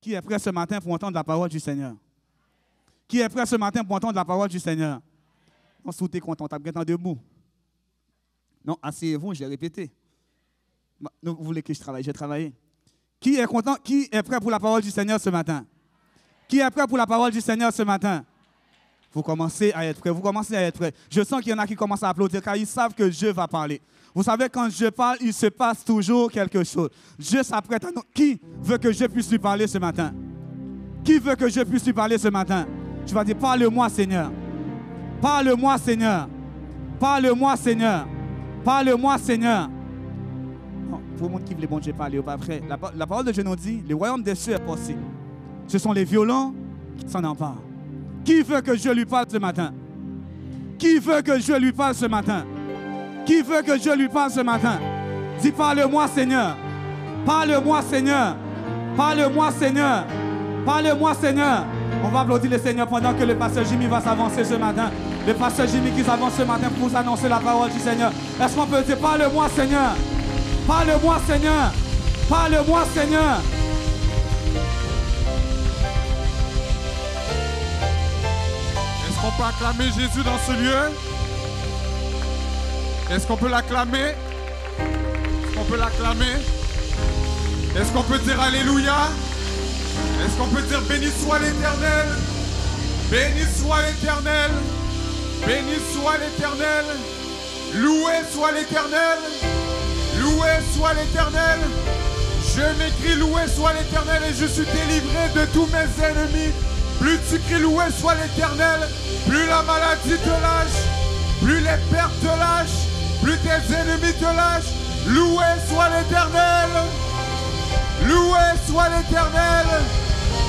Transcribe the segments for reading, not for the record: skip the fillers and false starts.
Qui est prêt ce matin pour entendre la parole du Seigneur? Qui est prêt ce matin pour entendre la parole du Seigneur? Non, si vous êtes content, vous êtes debout. Non, asseyez-vous, j'ai répété. Vous voulez que je travaille? J'ai travaillé. Qui est content? Qui est prêt pour la parole du Seigneur ce matin? Qui est prêt pour la parole du Seigneur ce matin? Vous commencez à être prêt. Vous commencez à être prêt. Je sens qu'il y en a qui commencent à applaudir car ils savent que Dieu va parler. Vous savez, quand je parle, il se passe toujours quelque chose. Dieu s'apprête à nous. Qui veut que je puisse lui parler ce matin? Qui veut que je puisse lui parler ce matin? Tu vas dire, parle-moi, Seigneur. Parle-moi, Seigneur. Parle-moi, Seigneur. Parle-moi, Seyeur. Non, pour le monde qui veut bon Dieu parler, pas après. La parole de Dieu nous dit, le royaume des cieux est passé. Ce sont les violents qui s'en emparent. Qui veut que je lui parle ce matin? Qui veut que je lui parle ce matin? Qui veut que je lui parle ce matin? Dis, parle-moi, Seigneur. Parle-moi, Seigneur. Parle-moi, Seigneur. Parle-moi, Seigneur. On va applaudir le Seigneur pendant que le pasteur Jimmy va s'avancer ce matin. Le pasteur Jimmy qui s'avance ce matin pour vous annoncer la parole du Seigneur. Est-ce qu'on peut dire, parle-moi, Seigneur. Parle-moi, Seigneur. Parle-moi, Seigneur. Est-ce qu'on peut acclamer Jésus dans ce lieu? Est-ce qu'on peut l'acclamer? Est-ce qu'on peut l'acclamer? Est-ce qu'on peut dire Alléluia? Est-ce qu'on peut dire béni soit l'Éternel? Béni soit l'Éternel. Béni soit l'Éternel. Loué soit l'Éternel. Loué soit l'Éternel. Je m'écris loué soit l'Éternel et je suis délivré de tous mes ennemis. Plus tu cries loué soit l'Éternel, plus la maladie te lâche, plus les pertes te lâchent, plus tes ennemis te lâchent. Loué soit l'Éternel. Loué soit l'Éternel.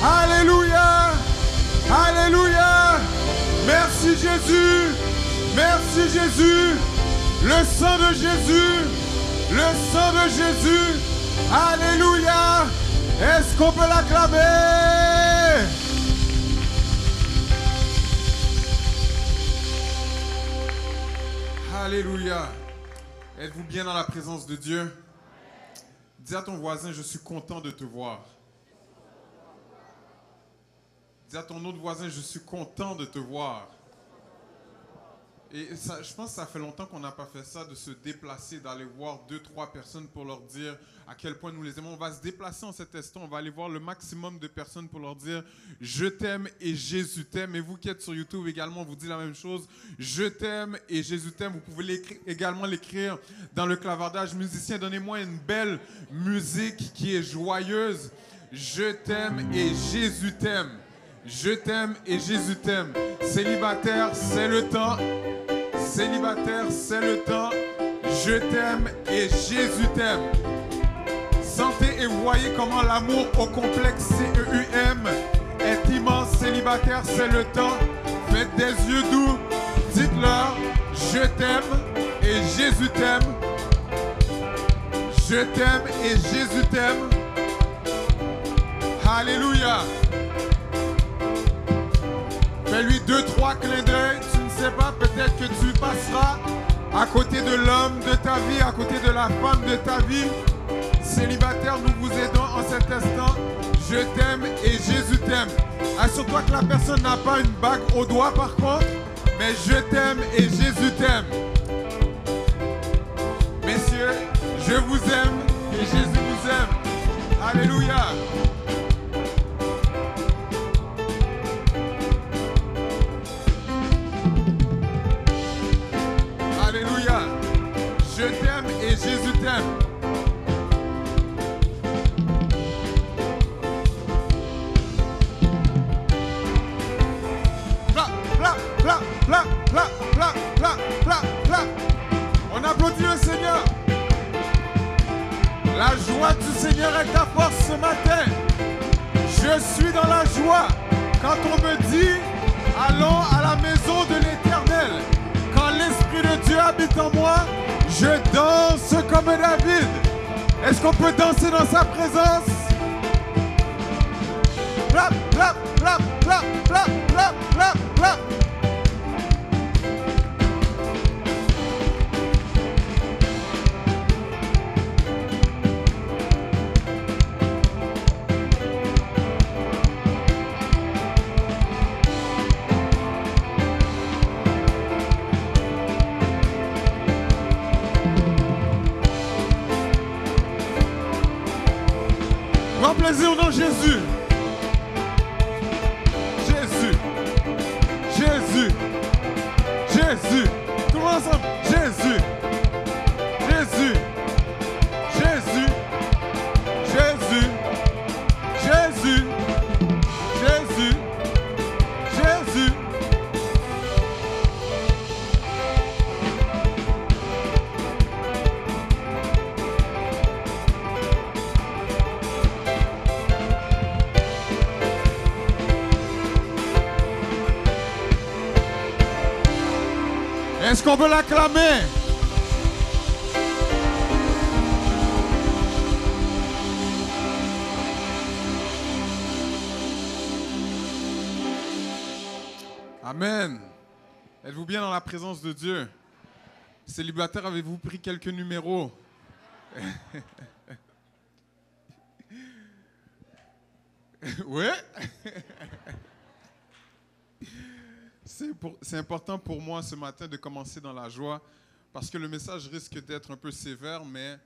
Alléluia. Alléluia. Merci Jésus. Merci Jésus. Le sang de Jésus. Le sang de Jésus. Alléluia. Est-ce qu'on peut l'acclamer? Alléluia. Êtes-vous bien dans la présence de Dieu? Dis à ton voisin, je suis content de te voir. Dis à ton autre voisin, je suis content de te voir. Et ça, je pense que ça fait longtemps qu'on n'a pas fait ça, de se déplacer, d'aller voir 2-3 personnes pour leur dire à quel point nous les aimons. On va se déplacer en cet instant, on va aller voir le maximum de personnes pour leur dire « Je t'aime et Jésus t'aime ». Et vous qui êtes sur YouTube également, on vous dit la même chose. « Je t'aime et Jésus t'aime ». Vous pouvez également l'écrire dans le clavardage. Musicien, donnez-moi une belle musique qui est joyeuse. « Je t'aime et Jésus t'aime ». Je t'aime et Jésus t'aime. Célibataire, c'est le temps. Célibataire, c'est le temps. Je t'aime et Jésus t'aime. Sentez et voyez comment l'amour au complexe CEUM est immense. Célibataire, c'est le temps. Faites des yeux doux. Dites-leur, je t'aime et Jésus t'aime. Je t'aime et Jésus t'aime. Alléluia. Fais-lui 2-3 clins d'œil, tu ne sais pas, peut-être que tu passeras à côté de l'homme de ta vie, à côté de la femme de ta vie. Célibataire, nous vous aidons en cet instant. Je t'aime et Jésus t'aime. Assure-toi que la personne n'a pas une bague au doigt par contre, mais je t'aime et Jésus t'aime. Messieurs, je vous aime et Jésus vous aime. Alléluia. Alléluia. Je t'aime et Jésus t'aime. Pla, pla, pla, pla, pla, pla, pla, pla, pla. On applaudit le Seigneur. La joie du Seigneur est ta force ce matin. Je suis dans la joie quand on me dit allons à la maison de l'Éternel. Quand l'Esprit de Dieu habite en moi, je danse comme David. Est-ce qu'on peut danser dans sa présence? Plap, plap, plap, plap, plap, plap, plap, plap. plaisir au nom de Jésus. Jésus. Jésus. Jésus. Tout le monde ensemble. Jésus. Jésus. Jésus. Jésus. Jésus. Jésus. Jésus. Est-ce qu'on peut l'acclamer? Amen. Êtes-vous bien dans la présence de Dieu? Célibataire, avez-vous pris quelques numéros? Oui. C'est important pour moi ce matin de commencer dans la joie parce que le message risque d'être un peu sévère, mais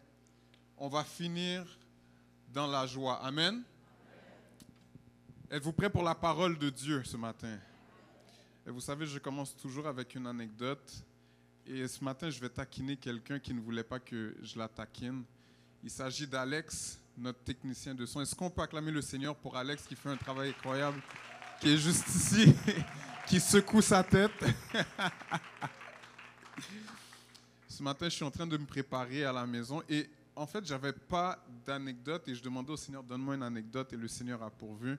on va finir dans la joie. Amen. Êtes-vous prêts pour la parole de Dieu ce matin? Et vous savez, je commence toujours avec une anecdote. Et ce matin, je vais taquiner quelqu'un qui ne voulait pas que je la taquine. Il s'agit d'Alex, notre technicien de son. Est-ce qu'on peut acclamer le Seigneur pour Alex qui fait un travail incroyable, qui est juste ici, qui secoue sa tête? Ce matin, je suis en train de me préparer à la maison. Et en fait, je n'avais pas d'anecdote. Et je demandais au Seigneur, donne-moi une anecdote. Et le Seigneur a pourvu.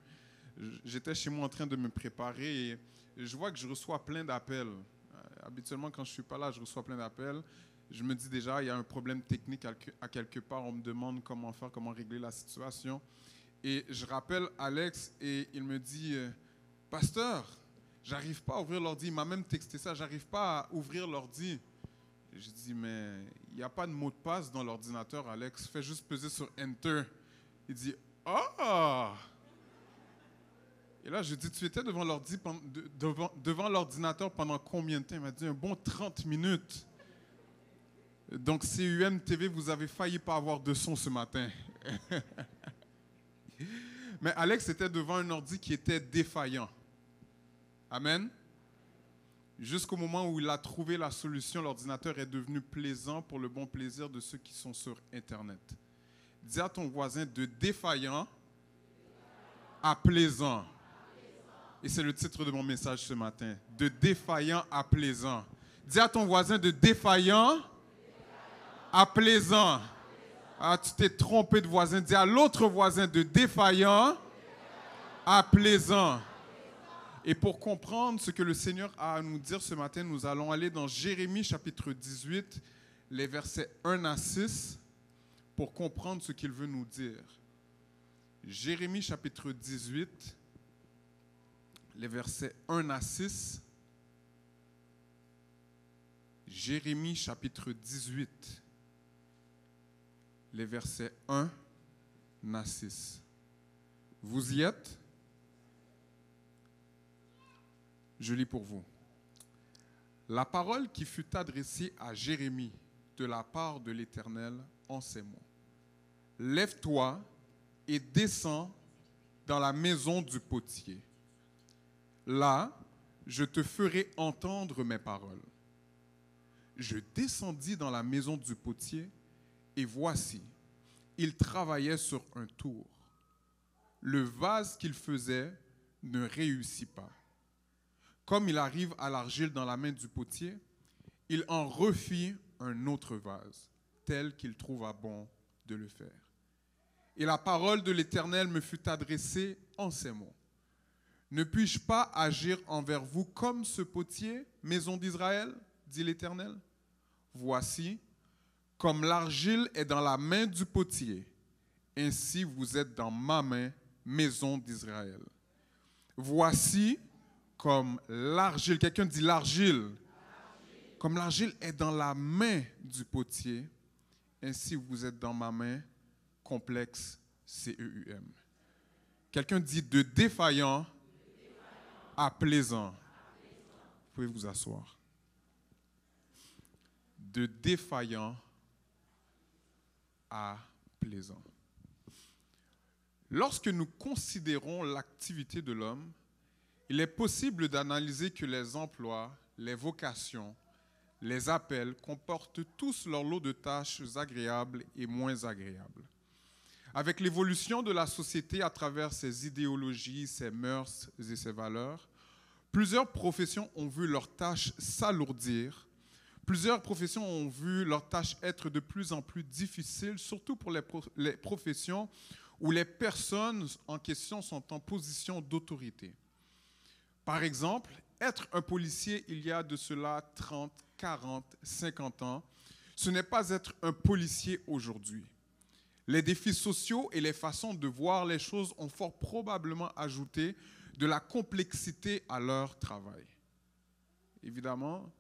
J'étais chez moi en train de me préparer. Et je vois que je reçois plein d'appels. Habituellement, quand je ne suis pas là, je reçois plein d'appels. Je me dis déjà, il y a un problème technique à quelque part. On me demande comment faire, comment régler la situation. Et je rappelle Alex et il me dit, Pasteur, j'arrive pas à ouvrir l'ordi. Il m'a même texté ça, j'arrive pas à ouvrir l'ordi. Je dis, mais il n'y a pas de mot de passe dans l'ordinateur, Alex. Fais juste peser sur Enter. Il dit, ah! Et là, je dis, tu étais devant l'ordinateur pendant combien de temps? Il m'a dit, un bon 30 minutes. Donc, CUM TV, vous avez failli pas avoir de son ce matin. Mais Alex était devant un ordi qui était défaillant. Amen. Jusqu'au moment où il a trouvé la solution, l'ordinateur est devenu plaisant pour le bon plaisir de ceux qui sont sur Internet. Dis à ton voisin de défaillant à plaisant. Et c'est le titre de mon message ce matin. De défaillant à plaisant. Dis à ton voisin de défaillant à plaisant. Ah, tu t'es trompé de voisin. Dis à l'autre voisin de défaillant à plaisant. Et pour comprendre ce que le Seigneur a à nous dire ce matin, nous allons aller dans Jérémie chapitre 18, les versets 1 à 6, pour comprendre ce qu'il veut nous dire. Jérémie chapitre 18, les versets 1 à 6. Jérémie chapitre 18, les versets 1 à 6. Vous y êtes? Je lis pour vous. La parole qui fut adressée à Jérémie de la part de l'Éternel en ces mots. Lève-toi et descends dans la maison du potier. Là, je te ferai entendre mes paroles. Je descendis dans la maison du potier, et voici, il travaillait sur un tour. Le vase qu'il faisait ne réussit pas. Comme il arrive à l'argile dans la main du potier, il en refit un autre vase, tel qu'il trouva bon de le faire. Et la parole de l'Éternel me fut adressée en ces mots. Ne puis-je pas agir envers vous comme ce potier, maison d'Israël, dit l'Éternel? Voici, comme l'argile est dans la main du potier, ainsi vous êtes dans ma main, maison d'Israël. Voici, comme l'argile, quelqu'un dit l'argile, comme l'argile est dans la main du potier, ainsi vous êtes dans ma main, complexe CEUM. Quelqu'un dit de défaillant à plaisant. Vous pouvez vous asseoir. De défaillant à plaisant. Lorsque nous considérons l'activité de l'homme, il est possible d'analyser que les emplois, les vocations, les appels comportent tous leur lot de tâches agréables et moins agréables. Avec l'évolution de la société à travers ses idéologies, ses mœurs et ses valeurs, plusieurs professions ont vu leurs tâches s'alourdir. Plusieurs professions ont vu leurs tâches être de plus en plus difficiles, surtout pour les professions où les personnes en question sont en position d'autorité. Par exemple, être un policier il y a de cela 30, 40, 50 ans, ce n'est pas être un policier aujourd'hui. Les défis sociaux et les façons de voir les choses ont fort probablement ajouté de la complexité à leur travail. Évidemment,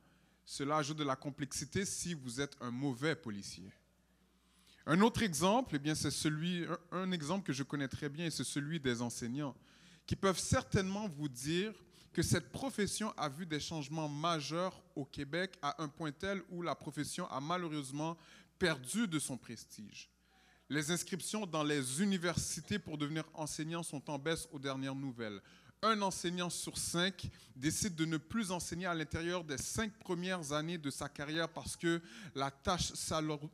cela ajoute de la complexité si vous êtes un mauvais policier. Un autre exemple, c'est un exemple que je connais très bien, c'est celui des enseignants, qui peuvent certainement vous dire que cette profession a vu des changements majeurs au Québec à un point tel où la profession a malheureusement perdu de son prestige. Les inscriptions dans les universités pour devenir enseignant sont en baisse aux dernières nouvelles. Un enseignant sur 5 décide de ne plus enseigner à l'intérieur des 5 premières années de sa carrière parce que la tâche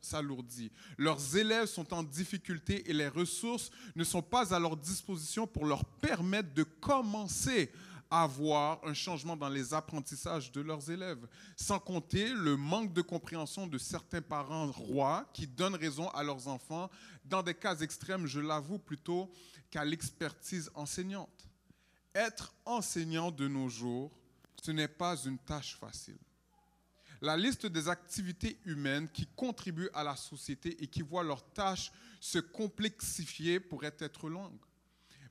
s'alourdit. Leurs élèves sont en difficulté et les ressources ne sont pas à leur disposition pour leur permettre de commencer à voir un changement dans les apprentissages de leurs élèves. Sans compter le manque de compréhension de certains parents rois qui donnent raison à leurs enfants, dans des cas extrêmes, je l'avoue, plutôt qu'à l'expertise enseignante. Être enseignant de nos jours, ce n'est pas une tâche facile. La liste des activités humaines qui contribuent à la société et qui voient leurs tâches se complexifier pourrait être longue.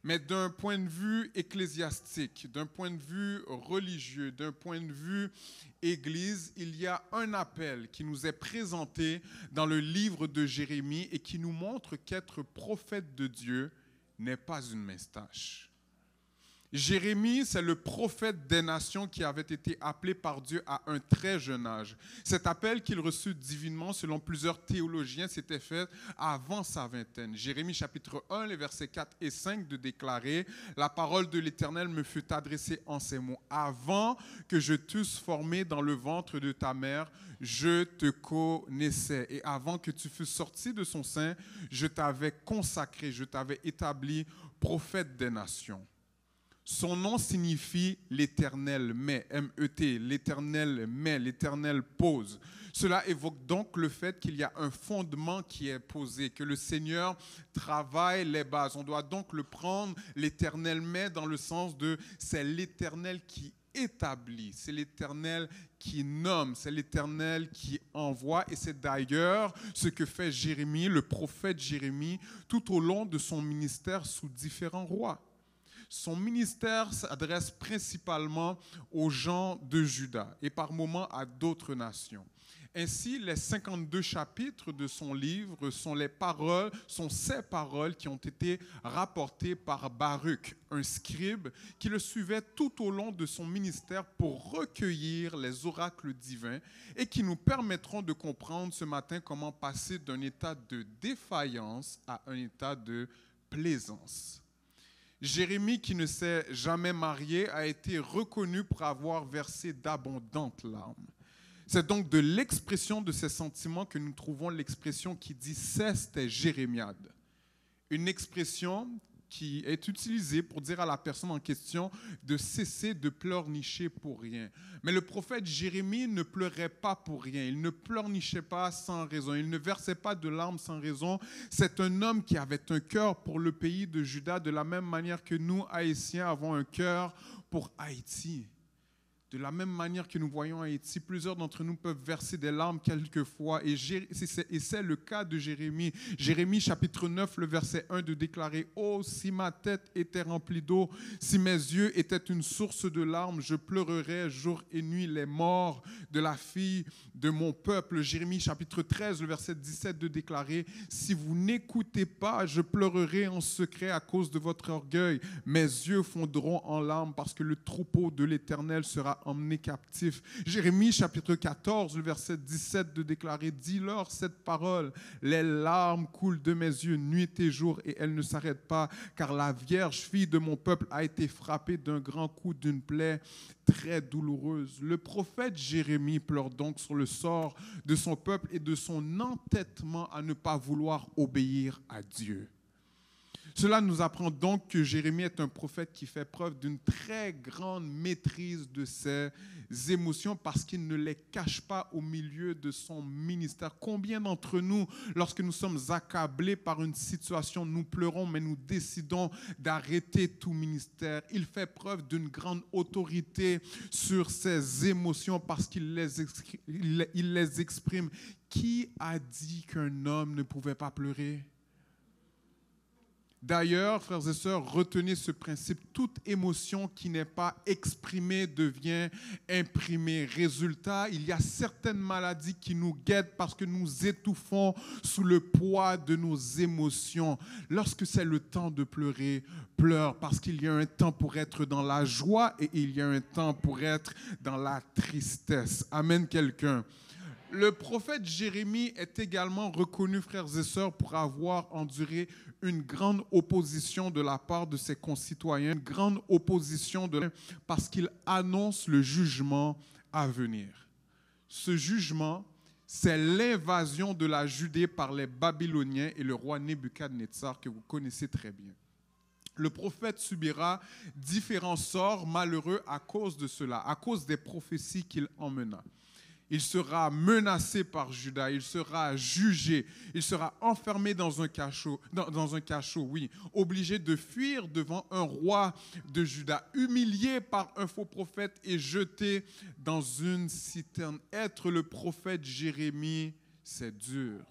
Mais d'un point de vue ecclésiastique, d'un point de vue religieux, d'un point de vue Église, il y a un appel qui nous est présenté dans le livre de Jérémie et qui nous montre qu'être prophète de Dieu n'est pas une mince tâche. Jérémie, c'est le prophète des nations qui avait été appelé par Dieu à un très jeune âge. Cet appel qu'il reçut divinement, selon plusieurs théologiens, s'était fait avant sa vingtaine. Jérémie chapitre 1, les versets 4 et 5 de déclarer « La parole de l'Éternel me fut adressée en ces mots. Avant que je t'eusse formé dans le ventre de ta mère, je te connaissais. Et avant que tu fusses sorti de son sein, je t'avais consacré, je t'avais établi prophète des nations. » Son nom signifie l'Éternel met, M-E-T, l'Éternel met, l'Éternel pose. Cela évoque donc le fait qu'il y a un fondement qui est posé, que le Seigneur travaille les bases. On doit donc le prendre, l'Éternel met, dans le sens de c'est l'Éternel qui établit, c'est l'Éternel qui nomme, c'est l'Éternel qui envoie. Et c'est d'ailleurs ce que fait Jérémie, le prophète Jérémie, tout au long de son ministère sous différents rois. Son ministère s'adresse principalement aux gens de Juda et par moments à d'autres nations. Ainsi, les 52 chapitres de son livre sont ces paroles qui ont été rapportées par Baruch, un scribe qui le suivait tout au long de son ministère pour recueillir les oracles divins et qui nous permettront de comprendre ce matin comment passer d'un état de défaillance à un état de plaisance. Jérémie, qui ne s'est jamais marié, a été reconnu pour avoir versé d'abondantes larmes. C'est donc de l'expression de ces sentiments que nous trouvons l'expression qui dit « cesse tes jérémiades ». Une expression qui est utilisée pour dire à la personne en question de cesser de pleurnicher pour rien. Mais le prophète Jérémie ne pleurait pas pour rien, il ne pleurnichait pas sans raison, il ne versait pas de larmes sans raison. C'est un homme qui avait un cœur pour le pays de Juda de la même manière que nous, Haïtiens, avons un cœur pour Haïti. De la même manière que nous voyons Haïti, plusieurs d'entre nous peuvent verser des larmes quelquefois. Et c'est le cas de Jérémie. Jérémie chapitre 9, le verset 1 de déclarer « Oh, si ma tête était remplie d'eau, si mes yeux étaient une source de larmes, je pleurerais jour et nuit les morts de la fille de mon peuple. » Jérémie chapitre 13, le verset 17 de déclarer « Si vous n'écoutez pas, je pleurerai en secret à cause de votre orgueil. Mes yeux fondront en larmes parce que le troupeau de l'Éternel sera emmenés captifs. Jérémie chapitre 14, le verset 17 de déclarer « Dis-leur cette parole, les larmes coulent de mes yeux nuit et jour et elles ne s'arrêtent pas, car la vierge fille de mon peuple a été frappée d'un grand coup d'une plaie très douloureuse. » Le prophète Jérémie pleure donc sur le sort de son peuple et de son entêtement à ne pas vouloir obéir à Dieu. Cela nous apprend donc que Jérémie est un prophète qui fait preuve d'une très grande maîtrise de ses émotions parce qu'il ne les cache pas au milieu de son ministère. Combien d'entre nous, lorsque nous sommes accablés par une situation, nous pleurons, mais nous décidons d'arrêter tout ministère? Il fait preuve d'une grande autorité sur ses émotions parce qu'il les exprime. Qui a dit qu'un homme ne pouvait pas pleurer? D'ailleurs, frères et sœurs, retenez ce principe. Toute émotion qui n'est pas exprimée devient imprimée. Résultat, il y a certaines maladies qui nous guettent parce que nous étouffons sous le poids de nos émotions. Lorsque c'est le temps de pleurer, pleure parce qu'il y a un temps pour être dans la joie et il y a un temps pour être dans la tristesse. Amen, quelqu'un. Le prophète Jérémie est également reconnu, frères et sœurs, pour avoir enduré une grande opposition de la part de ses concitoyens, une grande opposition parce qu'il annonce le jugement à venir. Ce jugement, c'est l'invasion de la Judée par les Babyloniens et le roi Nebuchadnezzar que vous connaissez très bien. Le prophète subira différents sorts malheureux à cause de cela, à cause des prophéties qu'il emmena. Il sera menacé par Juda, il sera jugé, il sera enfermé dans un cachot, obligé de fuir devant un roi de Juda, humilié par un faux prophète et jeté dans une citerne. Être le prophète Jérémie, c'est dur.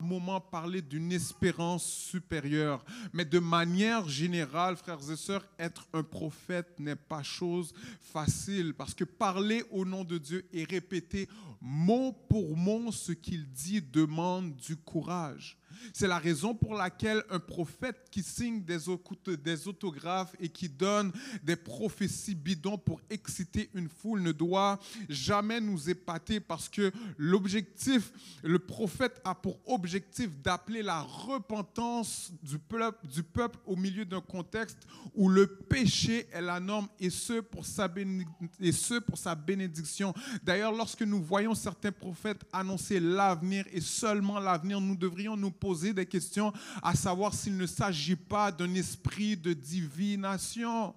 Moment parler d'une espérance supérieure, mais de manière générale, frères et sœurs, être un prophète n'est pas chose facile parce que parler au nom de Dieu et répéter mot pour mot ce qu'il dit demande du courage. C'est la raison pour laquelle un prophète qui signe des autographes et qui donne des prophéties bidons pour exciter une foule ne doit jamais nous épater parce que le prophète a pour objectif d'appeler la repentance du peuple au milieu d'un contexte où le péché est la norme et ce pour sa bénédiction. D'ailleurs, lorsque nous voyons certains prophètes annoncer l'avenir et seulement l'avenir, nous devrions nous poser des questions à savoir s'il ne s'agit pas d'un esprit de divination.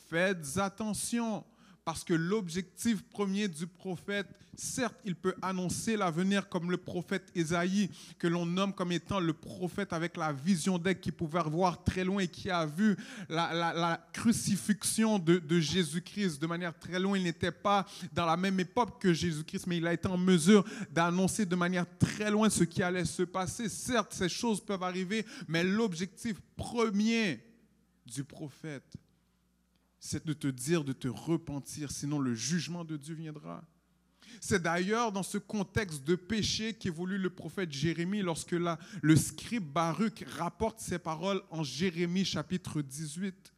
Faites attention, parce que l'objectif premier du prophète, certes, il peut annoncer l'avenir comme le prophète Ésaïe, que l'on nomme comme étant le prophète avec la vision d'aigle qui pouvait voir très loin et qui a vu la crucifixion de Jésus-Christ de manière très loin. Il n'était pas dans la même époque que Jésus-Christ, mais il a été en mesure d'annoncer de manière très loin ce qui allait se passer. Certes, ces choses peuvent arriver, mais l'objectif premier du prophète, c'est de te dire de te repentir, sinon le jugement de Dieu viendra. C'est d'ailleurs dans ce contexte de péché qu'évolue le prophète Jérémie lorsque le scribe Baruch rapporte ces paroles en Jérémie chapitre 18.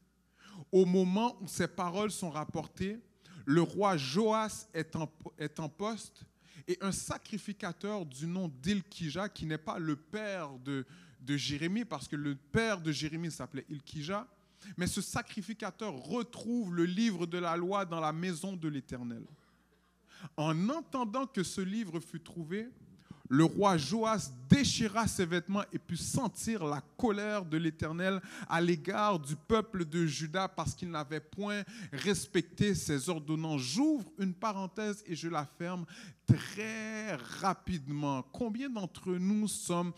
Au moment où ces paroles sont rapportées, le roi Joas est en poste et un sacrificateur du nom d'Ilkija, qui n'est pas le père de Jérémie, parce que le père de Jérémie s'appelait Ilkija, mais ce sacrificateur retrouve le livre de la loi dans la maison de l'Éternel. En entendant que ce livre fut trouvé, le roi Joas déchira ses vêtements et put sentir la colère de l'Éternel à l'égard du peuple de Juda parce qu'il n'avait point respecté ses ordonnances. J'ouvre une parenthèse et je la ferme très rapidement. Combien d'entre nous sommes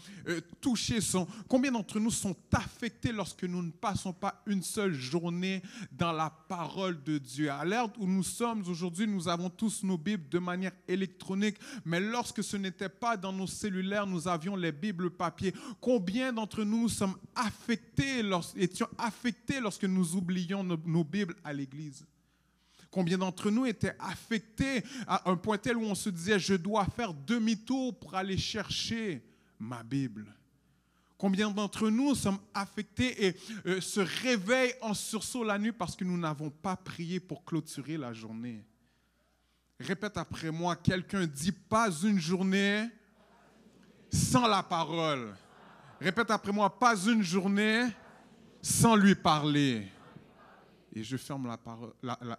touchés, combien d'entre nous sont affectés lorsque nous ne passons pas une seule journée dans la parole de Dieu? À l'ère où nous sommes aujourd'hui, nous avons tous nos Bibles de manière électronique, mais lorsque ce n'était pas dans nos cellulaires, nous avions les Bibles papier. Combien d'entre nous sommes étions affectés lorsque nous oublions nos Bibles à l'église? Combien d'entre nous étaient affectés à un point tel où on se disait « je dois faire demi-tour pour aller chercher ma Bible ». Combien d'entre nous sommes affectés et se réveillent en sursaut la nuit parce que nous n'avons pas prié pour clôturer la journée? Répète après moi, quelqu'un dit pas une journée sans la parole. Répète après moi, pas une journée sans lui parler. Et je ferme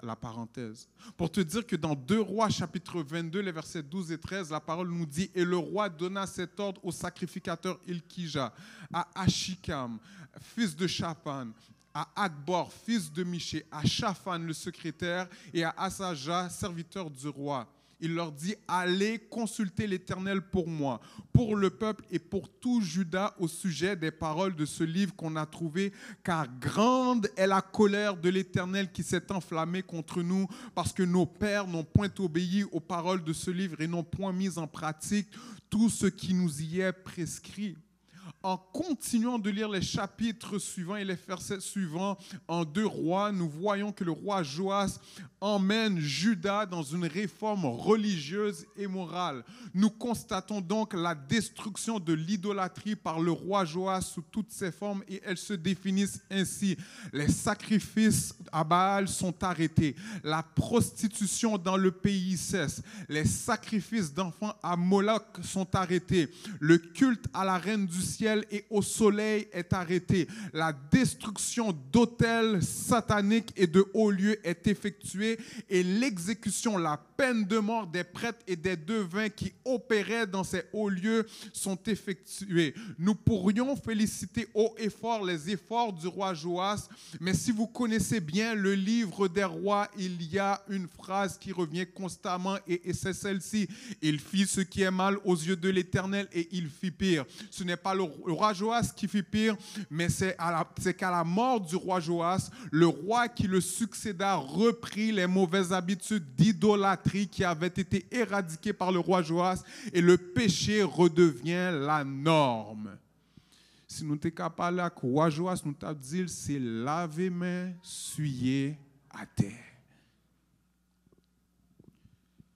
la parenthèse. Pour te dire que dans 2 Rois, chapitre 22, les versets 12 et 13, la parole nous dit « Et le roi donna cet ordre au sacrificateur Ilkija, à Achikam, fils de Shaphan, à Akbor, fils de Miché, à Shaphan, le secrétaire, et à Asaja, serviteur du roi. Il leur dit, allez consulter l'Éternel pour moi, pour le peuple et pour tout Juda au sujet des paroles de ce livre qu'on a trouvé, car grande est la colère de l'Éternel qui s'est enflammée contre nous, parce que nos pères n'ont point obéi aux paroles de ce livre et n'ont point mis en pratique tout ce qui nous y est prescrit. En continuant de lire les chapitres suivants et les versets suivants en 2 Rois, nous voyons que le roi Joas emmène Juda dans une réforme religieuse et morale. Nous constatons donc la destruction de l'idolâtrie par le roi Joas sous toutes ses formes et elles se définissent ainsi. Les sacrifices à Baal sont arrêtés. La prostitution dans le pays cesse. Les sacrifices d'enfants à Moloch sont arrêtés. Le culte à la reine du ciel et au soleil est arrêté. La destruction d'autels sataniques et de hauts lieux est effectuée et l'exécution, la peine de mort des prêtres et des devins qui opéraient dans ces hauts lieux sont effectués. Nous pourrions féliciter haut et fort les efforts du roi Joas, mais si vous connaissez bien le livre des rois, il y a une phrase qui revient constamment et c'est celle-ci. Il fit ce qui est mal aux yeux de l'Éternel et il fit pire. Ce n'est pas le roi Joas qui fit pire, mais c'est qu'à la mort du roi Joas, le roi qui le succéda reprit les mauvaises habitudes d'idolâtrie qui avaient été éradiquées par le roi Joas et le péché redevient la norme. Si nous sommes capables, le roi Joas nous a dit, c'est laver mains, suyer à terre.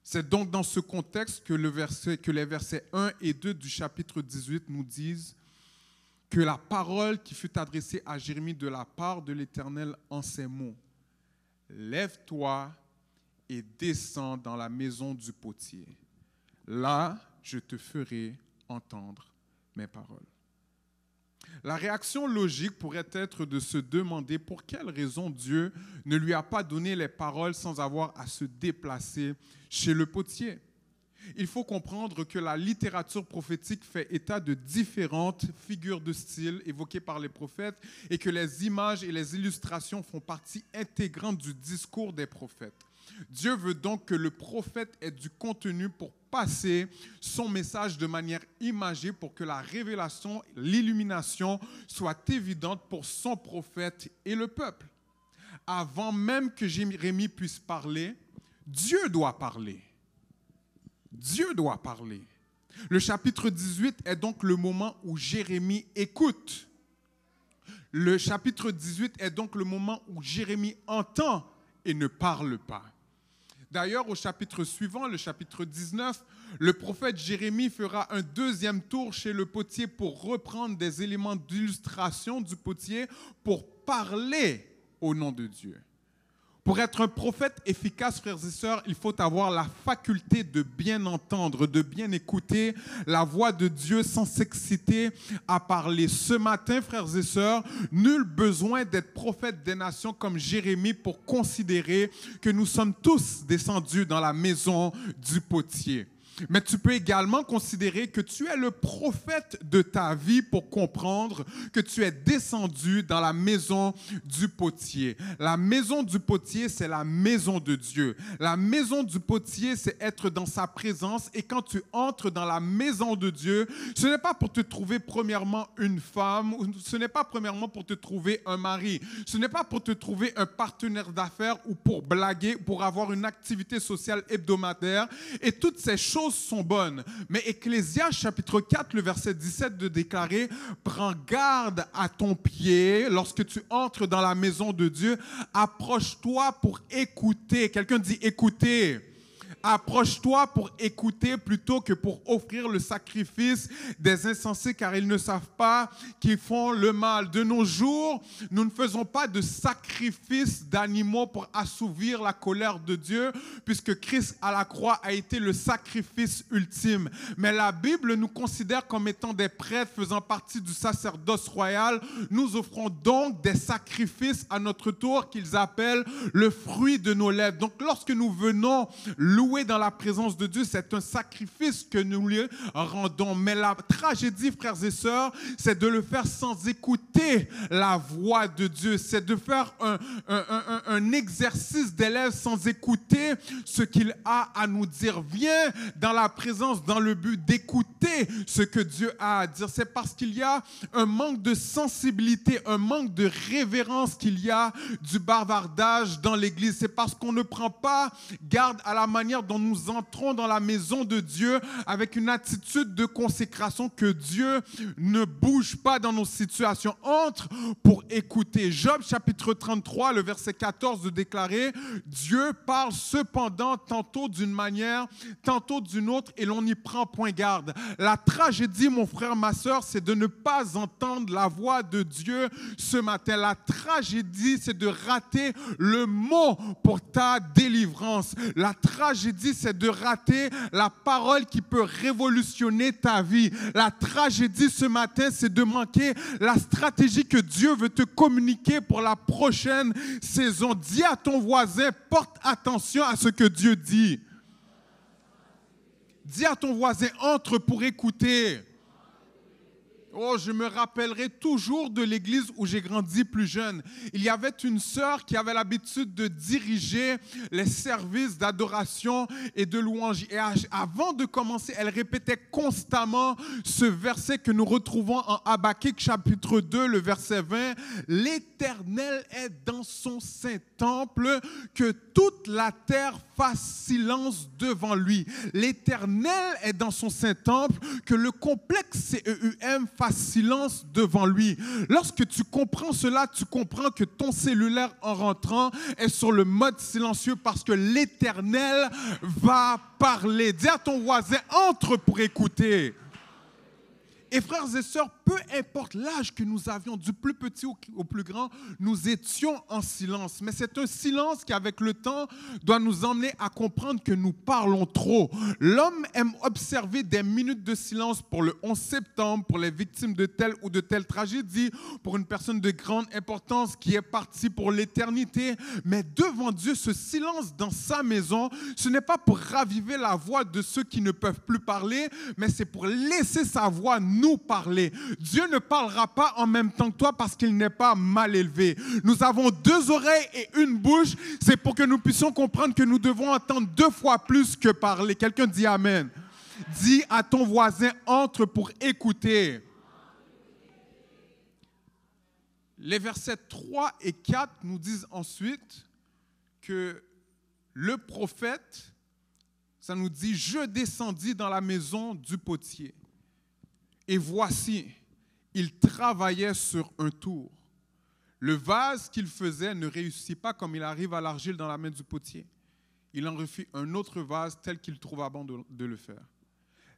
C'est donc dans ce contexte que les versets 1 et 2 du chapitre 18 nous disent que la parole qui fut adressée à Jérémie de la part de l'Éternel en ces mots. Lève-toi et descends dans la maison du potier. Là, je te ferai entendre mes paroles. La réaction logique pourrait être de se demander pour quelle raison Dieu ne lui a pas donné les paroles sans avoir à se déplacer chez le potier. Il faut comprendre que la littérature prophétique fait état de différentes figures de style évoquées par les prophètes et que les images et les illustrations font partie intégrante du discours des prophètes. Dieu veut donc que le prophète ait du contenu pour passer son message de manière imagée pour que la révélation, l'illumination soit évidente pour son prophète et le peuple. Avant même que Jérémie puisse parler, Dieu doit parler. Dieu doit parler. Le chapitre 18 est donc le moment où Jérémie écoute. Le chapitre 18 est donc le moment où Jérémie entend et ne parle pas. D'ailleurs, au chapitre suivant, le chapitre 19, le prophète Jérémie fera un deuxième tour chez le potier pour reprendre des éléments d'illustration du potier pour parler au nom de Dieu. Pour être un prophète efficace, frères et sœurs, il faut avoir la faculté de bien entendre, de bien écouter la voix de Dieu sans s'exciter à parler. Ce matin, frères et sœurs, nul besoin d'être prophète des nations comme Jérémie pour considérer que nous sommes tous descendus dans la maison du potier. Mais tu peux également considérer que tu es le prophète de ta vie pour comprendre que tu es descendu dans la maison du potier. La maison du potier, c'est la maison de Dieu. La maison du potier, c'est être dans sa présence. Et quand tu entres dans la maison de Dieu, ce n'est pas pour te trouver premièrement une femme, ce n'est pas premièrement pour te trouver un mari, ce n'est pas pour te trouver un partenaire d'affaires ou pour blaguer, pour avoir une activité sociale hebdomadaire. Et toutes ces choses sont bonnes. Mais Ecclésiaste chapitre 4, le verset 17 de déclarer « Prends garde à ton pied lorsque tu entres dans la maison de Dieu. Approche-toi pour écouter. » Quelqu'un dit « écouter. » Approche-toi pour écouter plutôt que pour offrir le sacrifice des insensés, car ils ne savent pas qu'ils font le mal. De nos jours, nous ne faisons pas de sacrifice d'animaux pour assouvir la colère de Dieu, puisque Christ à la croix a été le sacrifice ultime. Mais la Bible nous considère comme étant des prêtres faisant partie du sacerdoce royal. Nous offrons donc des sacrifices à notre tour qu'ils appellent le fruit de nos lèvres. Donc lorsque nous venons louer dans la présence de Dieu, c'est un sacrifice que nous lui rendons. Mais la tragédie, frères et sœurs, c'est de le faire sans écouter la voix de Dieu. C'est de faire un exercice des lèvres sans écouter ce qu'il a à nous dire. Viens dans la présence dans le but d'écouter ce que Dieu a à dire. C'est parce qu'il y a un manque de sensibilité, un manque de révérence qu'il y a du bavardage dans l'Église. C'est parce qu'on ne prend pas garde à la manière dont nous entrons dans la maison de Dieu avec une attitude de consécration que Dieu ne bouge pas dans nos situations. Entre pour écouter. Job chapitre 33, le verset 14 de déclarer « Dieu parle cependant tantôt d'une manière, tantôt d'une autre et l'on n'y prend point garde. » La tragédie, mon frère, ma soeur, c'est de ne pas entendre la voix de Dieu ce matin. La tragédie, c'est de rater le mot pour ta délivrance. La tragédie, c'est de rater la parole qui peut révolutionner ta vie. La tragédie ce matin, c'est de manquer la stratégie que Dieu veut te communiquer pour la prochaine saison. Dis à ton voisin, porte attention à ce que Dieu dit. Dis à ton voisin, entre pour écouter. Oh, je me rappellerai toujours de l'église où j'ai grandi plus jeune. Il y avait une sœur qui avait l'habitude de diriger les services d'adoration et de louange. Et avant de commencer, elle répétait constamment ce verset que nous retrouvons en Habakkuk chapitre 2, le verset 20. « L'Éternel est dans son saint temple, que toute la terre fasse silence devant lui. » L'Éternel est dans son saint temple, que le complexe CEUM fasse silence devant lui. Lorsque tu comprends cela, tu comprends que ton cellulaire en rentrant est sur le mode silencieux parce que l'Éternel va parler. Dis à ton voisin, entre pour écouter. Et frères et sœurs, peu importe l'âge que nous avions, du plus petit au plus grand, nous étions en silence. Mais c'est un silence qui, avec le temps, doit nous emmener à comprendre que nous parlons trop. L'homme aime observer des minutes de silence pour le 11 septembre, pour les victimes de telle ou de telle tragédie, pour une personne de grande importance qui est partie pour l'éternité. Mais devant Dieu, ce silence dans sa maison, ce n'est pas pour raviver la voix de ceux qui ne peuvent plus parler, mais c'est pour laisser sa voix nous parler. Dieu ne parlera pas en même temps que toi parce qu'il n'est pas mal élevé. Nous avons 2 oreilles et une bouche. C'est pour que nous puissions comprendre que nous devons entendre 2 fois plus que parler. Quelqu'un dit Amen. Dis à ton voisin, entre pour écouter. Les versets 3 et 4 nous disent ensuite que le prophète, ça nous dit, je descendis dans la maison du potier. Et voici, il travaillait sur un tour. Le vase qu'il faisait ne réussit pas comme il arrive à l'argile dans la main du potier. Il en refit un autre vase tel qu'il trouva bon de le faire.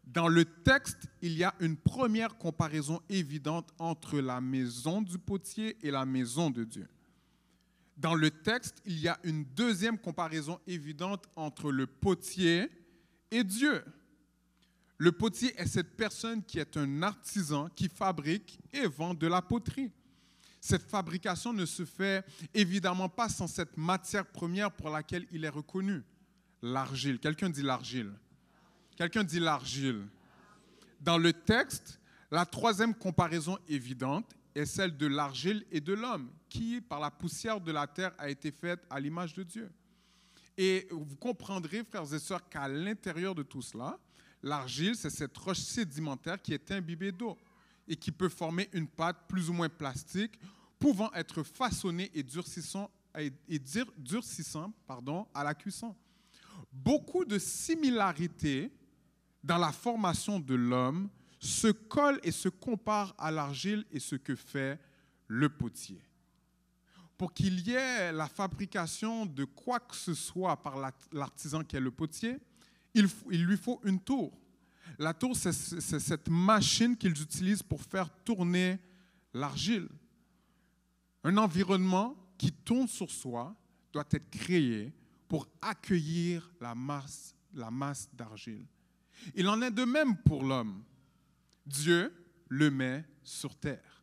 Dans le texte, il y a une première comparaison évidente entre la maison du potier et la maison de Dieu. Dans le texte, il y a une deuxième comparaison évidente entre le potier et Dieu. Le potier est cette personne qui est un artisan qui fabrique et vend de la poterie. Cette fabrication ne se fait évidemment pas sans cette matière première pour laquelle il est reconnu, l'argile. Quelqu'un dit l'argile. Quelqu'un dit l'argile. Dans le texte, la troisième comparaison évidente est celle de l'argile et de l'homme, qui, par la poussière de la terre, a été faite à l'image de Dieu. Et vous comprendrez, frères et sœurs, qu'à l'intérieur de tout cela, l'argile, c'est cette roche sédimentaire qui est imbibée d'eau et qui peut former une pâte plus ou moins plastique, pouvant être façonnée et durcissant à la cuisson. Beaucoup de similarités dans la formation de l'homme se collent et se comparent à l'argile et ce que fait le potier. Pour qu'il y ait la fabrication de quoi que ce soit par l'artisan qui est le potier, il lui faut une tour. La tour, c'est cette machine qu'ils utilisent pour faire tourner l'argile. Un environnement qui tourne sur soi doit être créé pour accueillir la masse d'argile. Il en est de même pour l'homme. Dieu le met sur terre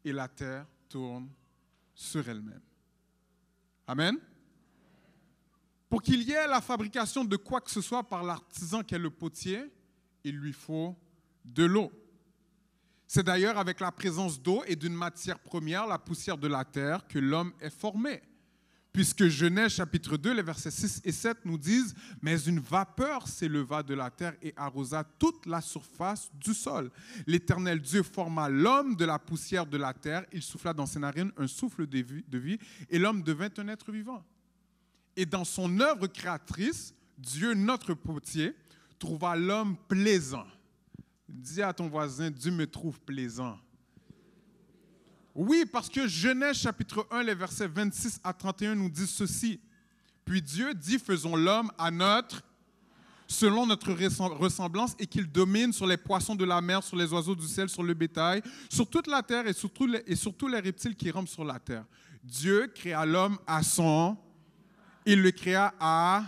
et la terre tourne sur elle-même. Amen. Pour qu'il y ait la fabrication de quoi que ce soit par l'artisan qu'est le potier, il lui faut de l'eau. C'est d'ailleurs avec la présence d'eau et d'une matière première, la poussière de la terre, que l'homme est formé. Puisque Genèse chapitre 2, les versets 6 et 7 nous disent « Mais une vapeur s'éleva de la terre et arrosa toute la surface du sol. L'Éternel Dieu forma l'homme de la poussière de la terre. Il souffla dans ses narines un souffle de vie et l'homme devint un être vivant. Et dans son œuvre créatrice, Dieu, notre potier, trouva l'homme plaisant. » Dis à ton voisin, Dieu me trouve plaisant. Oui, parce que Genèse chapitre 1, les versets 26 à 31 nous disent ceci. Puis Dieu dit, faisons l'homme selon notre ressemblance et qu'il domine sur les poissons de la mer, sur les oiseaux du ciel, sur le bétail, sur toute la terre et sur tous les reptiles qui rampent sur la terre. Dieu créa l'homme à son, il le créa à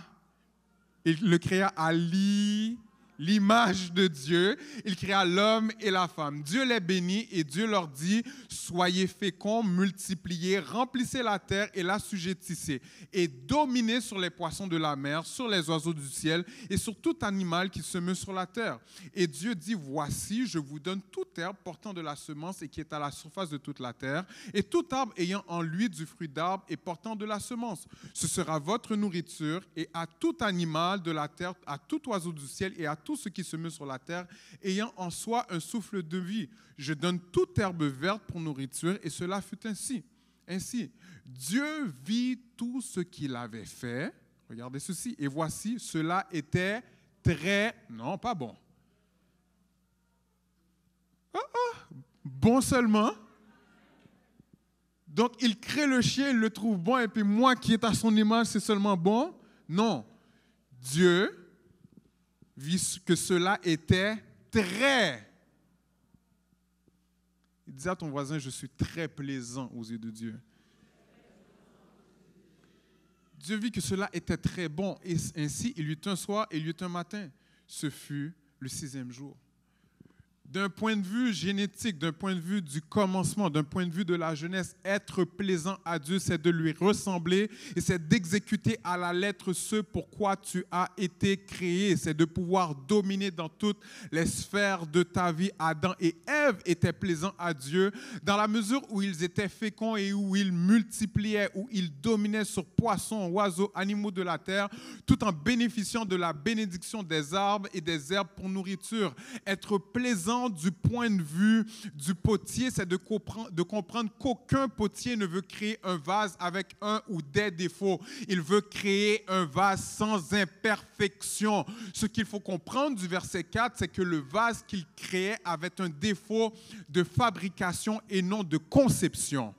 l'image de Dieu, il créa l'homme et la femme. Dieu les bénit et Dieu leur dit, soyez féconds, multipliez, remplissez la terre et l'assujettissez, et dominez sur les poissons de la mer, sur les oiseaux du ciel et sur tout animal qui se meut sur la terre. Et Dieu dit, voici, je vous donne toute herbe portant de la semence et qui est à la surface de toute la terre, et tout arbre ayant en lui du fruit d'arbre et portant de la semence. Ce sera votre nourriture, et à tout animal de la terre, à tout oiseau du ciel et à tout ce qui se meut sur la terre, ayant en soi un souffle de vie. Je donne toute herbe verte pour nourriture, et cela fut ainsi. Ainsi, Dieu vit tout ce qu'il avait fait. Regardez ceci. Et voici, cela était très... Non, pas bon. Bon seulement. Donc, il crée le chien, il le trouve bon, et puis moi qui est à son image, c'est seulement bon. Non. Dieu vit que cela était très. Il dit à ton voisin, je suis très plaisant aux yeux de Dieu. Dieu vit que cela était très bon, et ainsi il y eut un soir et il y eut un matin. Ce fut le 6e jour. D'un point de vue génétique, d'un point de vue du commencement, d'un point de vue de la jeunesse, être plaisant à Dieu, c'est de lui ressembler et c'est d'exécuter à la lettre ce pourquoi tu as été créé. C'est de pouvoir dominer dans toutes les sphères de ta vie. Adam et Ève étaient plaisants à Dieu dans la mesure où ils étaient féconds et où ils multipliaient, où ils dominaient sur poissons, oiseaux, animaux de la terre, tout en bénéficiant de la bénédiction des arbres et des herbes pour nourriture. Être plaisant du point de vue du potier, c'est de comprendre qu'aucun potier ne veut créer un vase avec un ou des défauts. Il veut créer un vase sans imperfection. Ce qu'il faut comprendre du verset 4, c'est que le vase qu'il créait avait un défaut de fabrication et non de conception.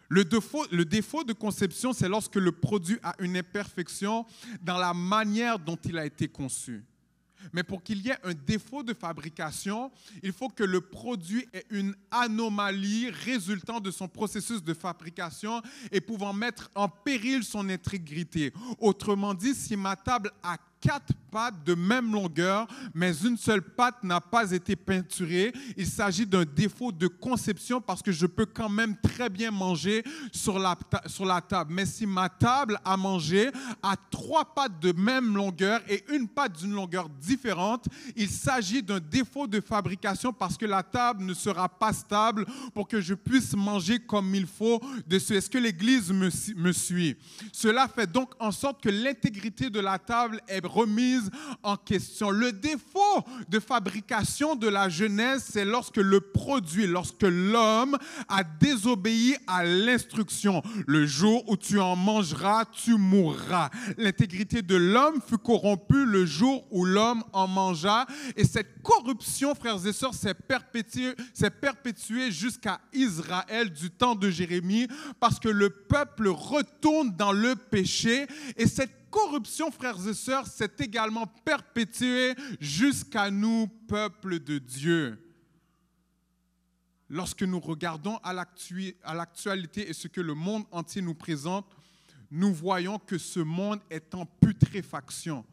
Le défaut de conception, c'est lorsque le produit a une imperfection dans la manière dont il a été conçu. Mais pour qu'il y ait un défaut de fabrication, il faut que le produit ait une anomalie résultant de son processus de fabrication et pouvant mettre en péril son intégrité. Autrement dit, si ma table a 4 pattes de même longueur, mais une seule patte n'a pas été peinturée, il s'agit d'un défaut de conception parce que je peux quand même très bien manger sur la table. Mais si ma table à manger a 3 pattes de même longueur et une patte d'une longueur différente, il s'agit d'un défaut de fabrication parce que la table ne sera pas stable pour que je puisse manger comme il faut dessus. Est-ce que l'Église me suit? Cela fait donc en sorte que l'intégrité de la table est remise en question. Le défaut de fabrication de la Genèse, c'est lorsque l'homme a désobéi à l'instruction. Le jour où tu en mangeras, tu mourras. L'intégrité de l'homme fut corrompue le jour où l'homme en mangea. Et cette corruption, frères et sœurs, s'est perpétuée jusqu'à Israël du temps de Jérémie parce que le peuple retourne dans le péché et cette corruption, frères et sœurs, s'est également perpétuée jusqu'à nous, peuple de Dieu. Lorsque nous regardons à l'actualité et ce que le monde entier nous présente, nous voyons que ce monde est en putréfaction.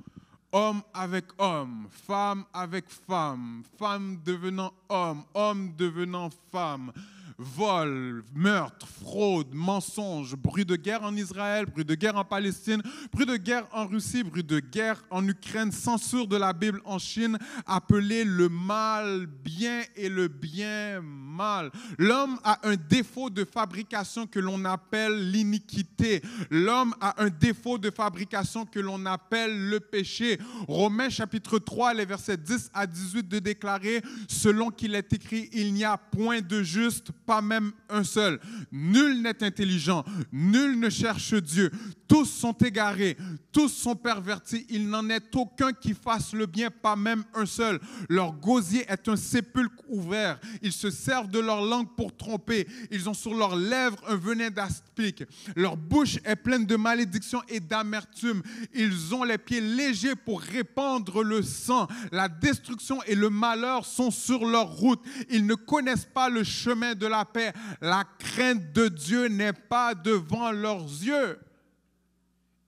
Homme avec homme, femme avec femme, femme devenant homme devenant femme. Vol, meurtre, fraude, mensonge, bruit de guerre en Israël, bruit de guerre en Palestine, bruit de guerre en Russie, bruit de guerre en Ukraine, censure de la Bible en Chine, appelé le mal bien et le bien mal. L'homme a un défaut de fabrication que l'on appelle l'iniquité. L'homme a un défaut de fabrication que l'on appelle le péché. Romains chapitre 3, les versets 10 à 18 de déclarer, selon qu'il est écrit, il n'y a point de juste, pas même un seul. Nul n'est intelligent, nul ne cherche Dieu. Tous sont égarés, tous sont pervertis. Il n'en est aucun qui fasse le bien, pas même un seul. Leur gosier est un sépulcre ouvert. Ils se servent de leur langue pour tromper. Ils ont sur leurs lèvres un venin d'aspic. Leur bouche est pleine de malédiction et d'amertume. Ils ont les pieds légers pour répandre le sang. La destruction et le malheur sont sur leur route. Ils ne connaissent pas le chemin de la paix. La crainte de Dieu n'est pas devant leurs yeux.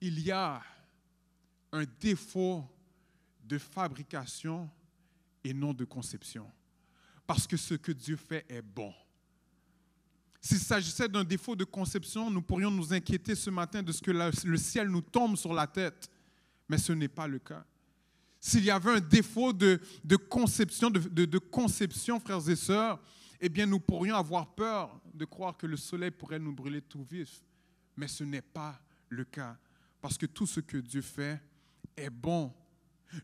Il y a un défaut de fabrication et non de conception. Parce que ce que Dieu fait est bon. S'il s'agissait d'un défaut de conception, nous pourrions nous inquiéter ce matin de ce que le ciel nous tombe sur la tête. Mais ce n'est pas le cas. S'il y avait un défaut de conception, frères et sœurs, eh bien nous pourrions avoir peur de croire que le soleil pourrait nous brûler tout vif. Mais ce n'est pas le cas. Parce que tout ce que Dieu fait est bon.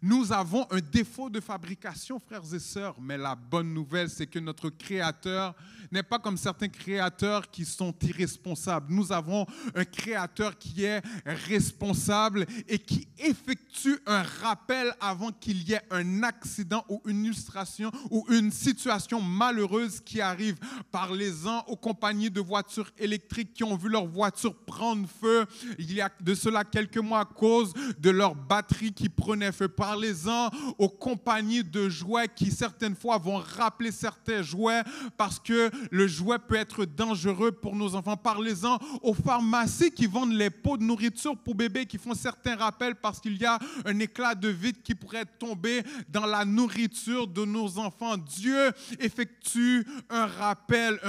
Nous avons un défaut de fabrication, frères et sœurs, mais la bonne nouvelle, c'est que notre Créateur n'est pas comme certains créateurs qui sont irresponsables. Nous avons un Créateur qui est responsable et qui effectue un rappel avant qu'il y ait un accident ou une illustration ou une situation malheureuse qui arrive. Parlez-en aux compagnies de voitures électriques qui ont vu leur voiture prendre feu il y a de cela quelques mois à cause de leur batterie qui prenait feu. Parlez-en aux compagnies de jouets qui certaines fois vont rappeler certains jouets parce que le jouet peut être dangereux pour nos enfants. Parlez-en aux pharmacies qui vendent les pots de nourriture pour bébés qui font certains rappels parce qu'il y a un éclat de vide qui pourrait tomber dans la nourriture de nos enfants. Dieu effectue un rappel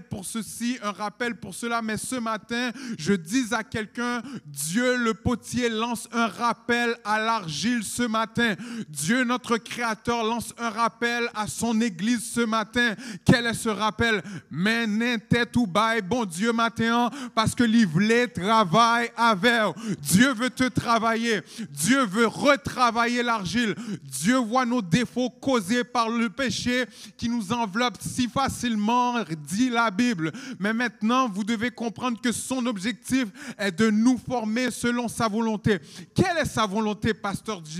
pour ceci, un rappel pour cela. Mais ce matin, je dis à quelqu'un, Dieu le potier lance un rappel à l'argile ce matin. Dieu, notre Créateur, lance un rappel à son Église ce matin. Quel est ce rappel? Mais n'était tout bail, bon Dieu matin, parce que l'ivlé travaille avec. Dieu veut te travailler. Dieu veut retravailler l'argile. Dieu voit nos défauts causés par le péché qui nous enveloppe si facilement, dit la Bible. Mais maintenant, vous devez comprendre que son objectif est de nous former selon sa volonté. Quelle est sa volonté, pasteur Jimmy?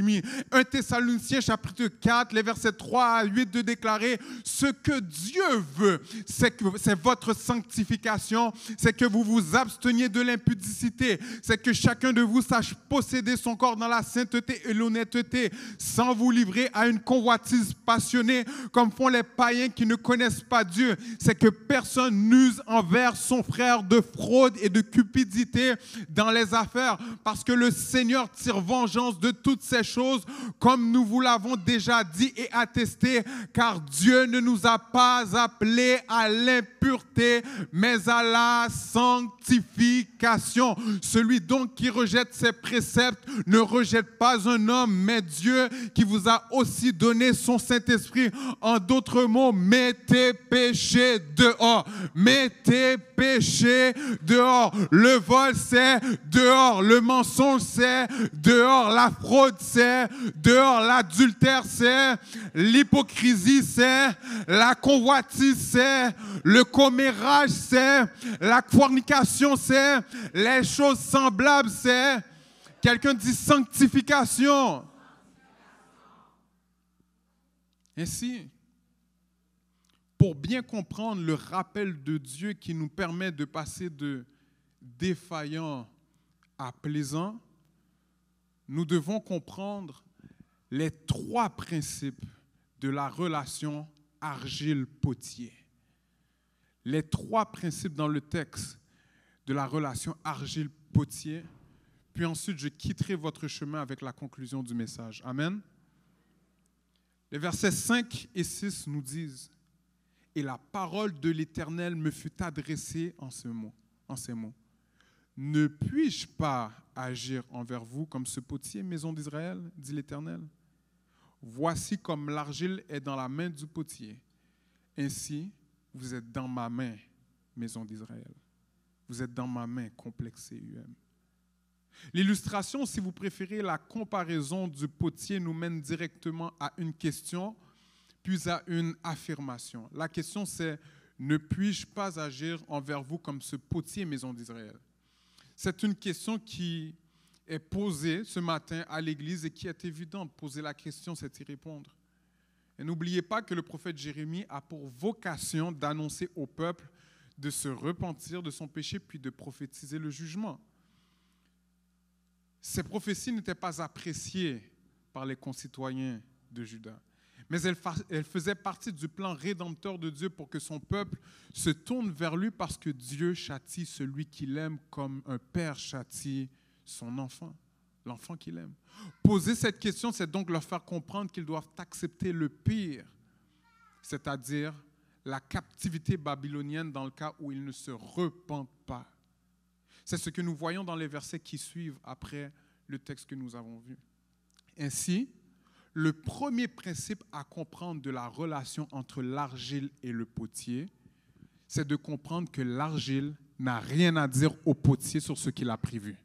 1 Thessaloniciens chapitre 4, les versets 3 à 8 de déclarer ce que Dieu veut, c'est votre sanctification, c'est que vous vous absteniez de l'impudicité, c'est que chacun de vous sache posséder son corps dans la sainteté et l'honnêteté, sans vous livrer à une convoitise passionnée comme font les païens qui ne connaissent pas Dieu. C'est que personne n'use envers son frère de fraude et de cupidité dans les affaires, parce que le Seigneur tire vengeance de toutes ces choses, comme nous vous l'avons déjà dit et attesté, car Dieu ne nous a pas appelés à l'impureté, mais à la sanctification. Celui donc qui rejette ses préceptes ne rejette pas un homme, mais Dieu qui vous a aussi donné son Saint-Esprit. En d'autres mots, mettez péché dehors. Mettez péché dehors. Le vol, c'est dehors. Le mensonge, c'est dehors. La fraude, c'est dehors. L'adultère, c'est l'hypocrisie, c'est la convoitise, c'est le commérage, c'est la fornication, c'est les choses semblables, c'est quelqu'un dit sanctification. Ainsi, pour bien comprendre le rappel de Dieu qui nous permet de passer de défaillant à plaisant, nous devons comprendre les 3 principes de la relation argile-potier. Les 3 principes dans le texte de la relation argile-potier. Puis ensuite, je quitterai votre chemin avec la conclusion du message. Amen. Les versets 5 et 6 nous disent « Et la parole de l'Éternel me fut adressée en ces mots. Ne puis-je pas agir envers vous comme ce potier, maison d'Israël, dit l'Éternel? Voici comme l'argile est dans la main du potier. Ainsi, vous êtes dans ma main, maison d'Israël. Vous êtes dans ma main, complexe CUM. » L'illustration, si vous préférez, la comparaison du potier nous mène directement à une question, puis à une affirmation. La question, c'est « Ne puis-je pas agir envers vous comme ce potier, maison d'Israël ?» C'est une question qui est posée ce matin à l'Église et qui est évidente. Poser la question, c'est y répondre. Et n'oubliez pas que le prophète Jérémie a pour vocation d'annoncer au peuple de se repentir de son péché puis de prophétiser le jugement. Ces prophéties n'étaient pas appréciées par les concitoyens de Juda, mais elles faisaient partie du plan rédempteur de Dieu pour que son peuple se tourne vers lui parce que Dieu châtie celui qu'il aime comme un père châtie son enfant, l'enfant qu'il aime. Poser cette question, c'est donc leur faire comprendre qu'ils doivent accepter le pire, c'est-à-dire la captivité babylonienne dans le cas où ils ne se repentent pas. C'est ce que nous voyons dans les versets qui suivent après le texte que nous avons vu. Ainsi, le premier principe à comprendre de la relation entre l'argile et le potier, c'est de comprendre que l'argile n'a rien à dire au potier sur ce qu'il a prévu.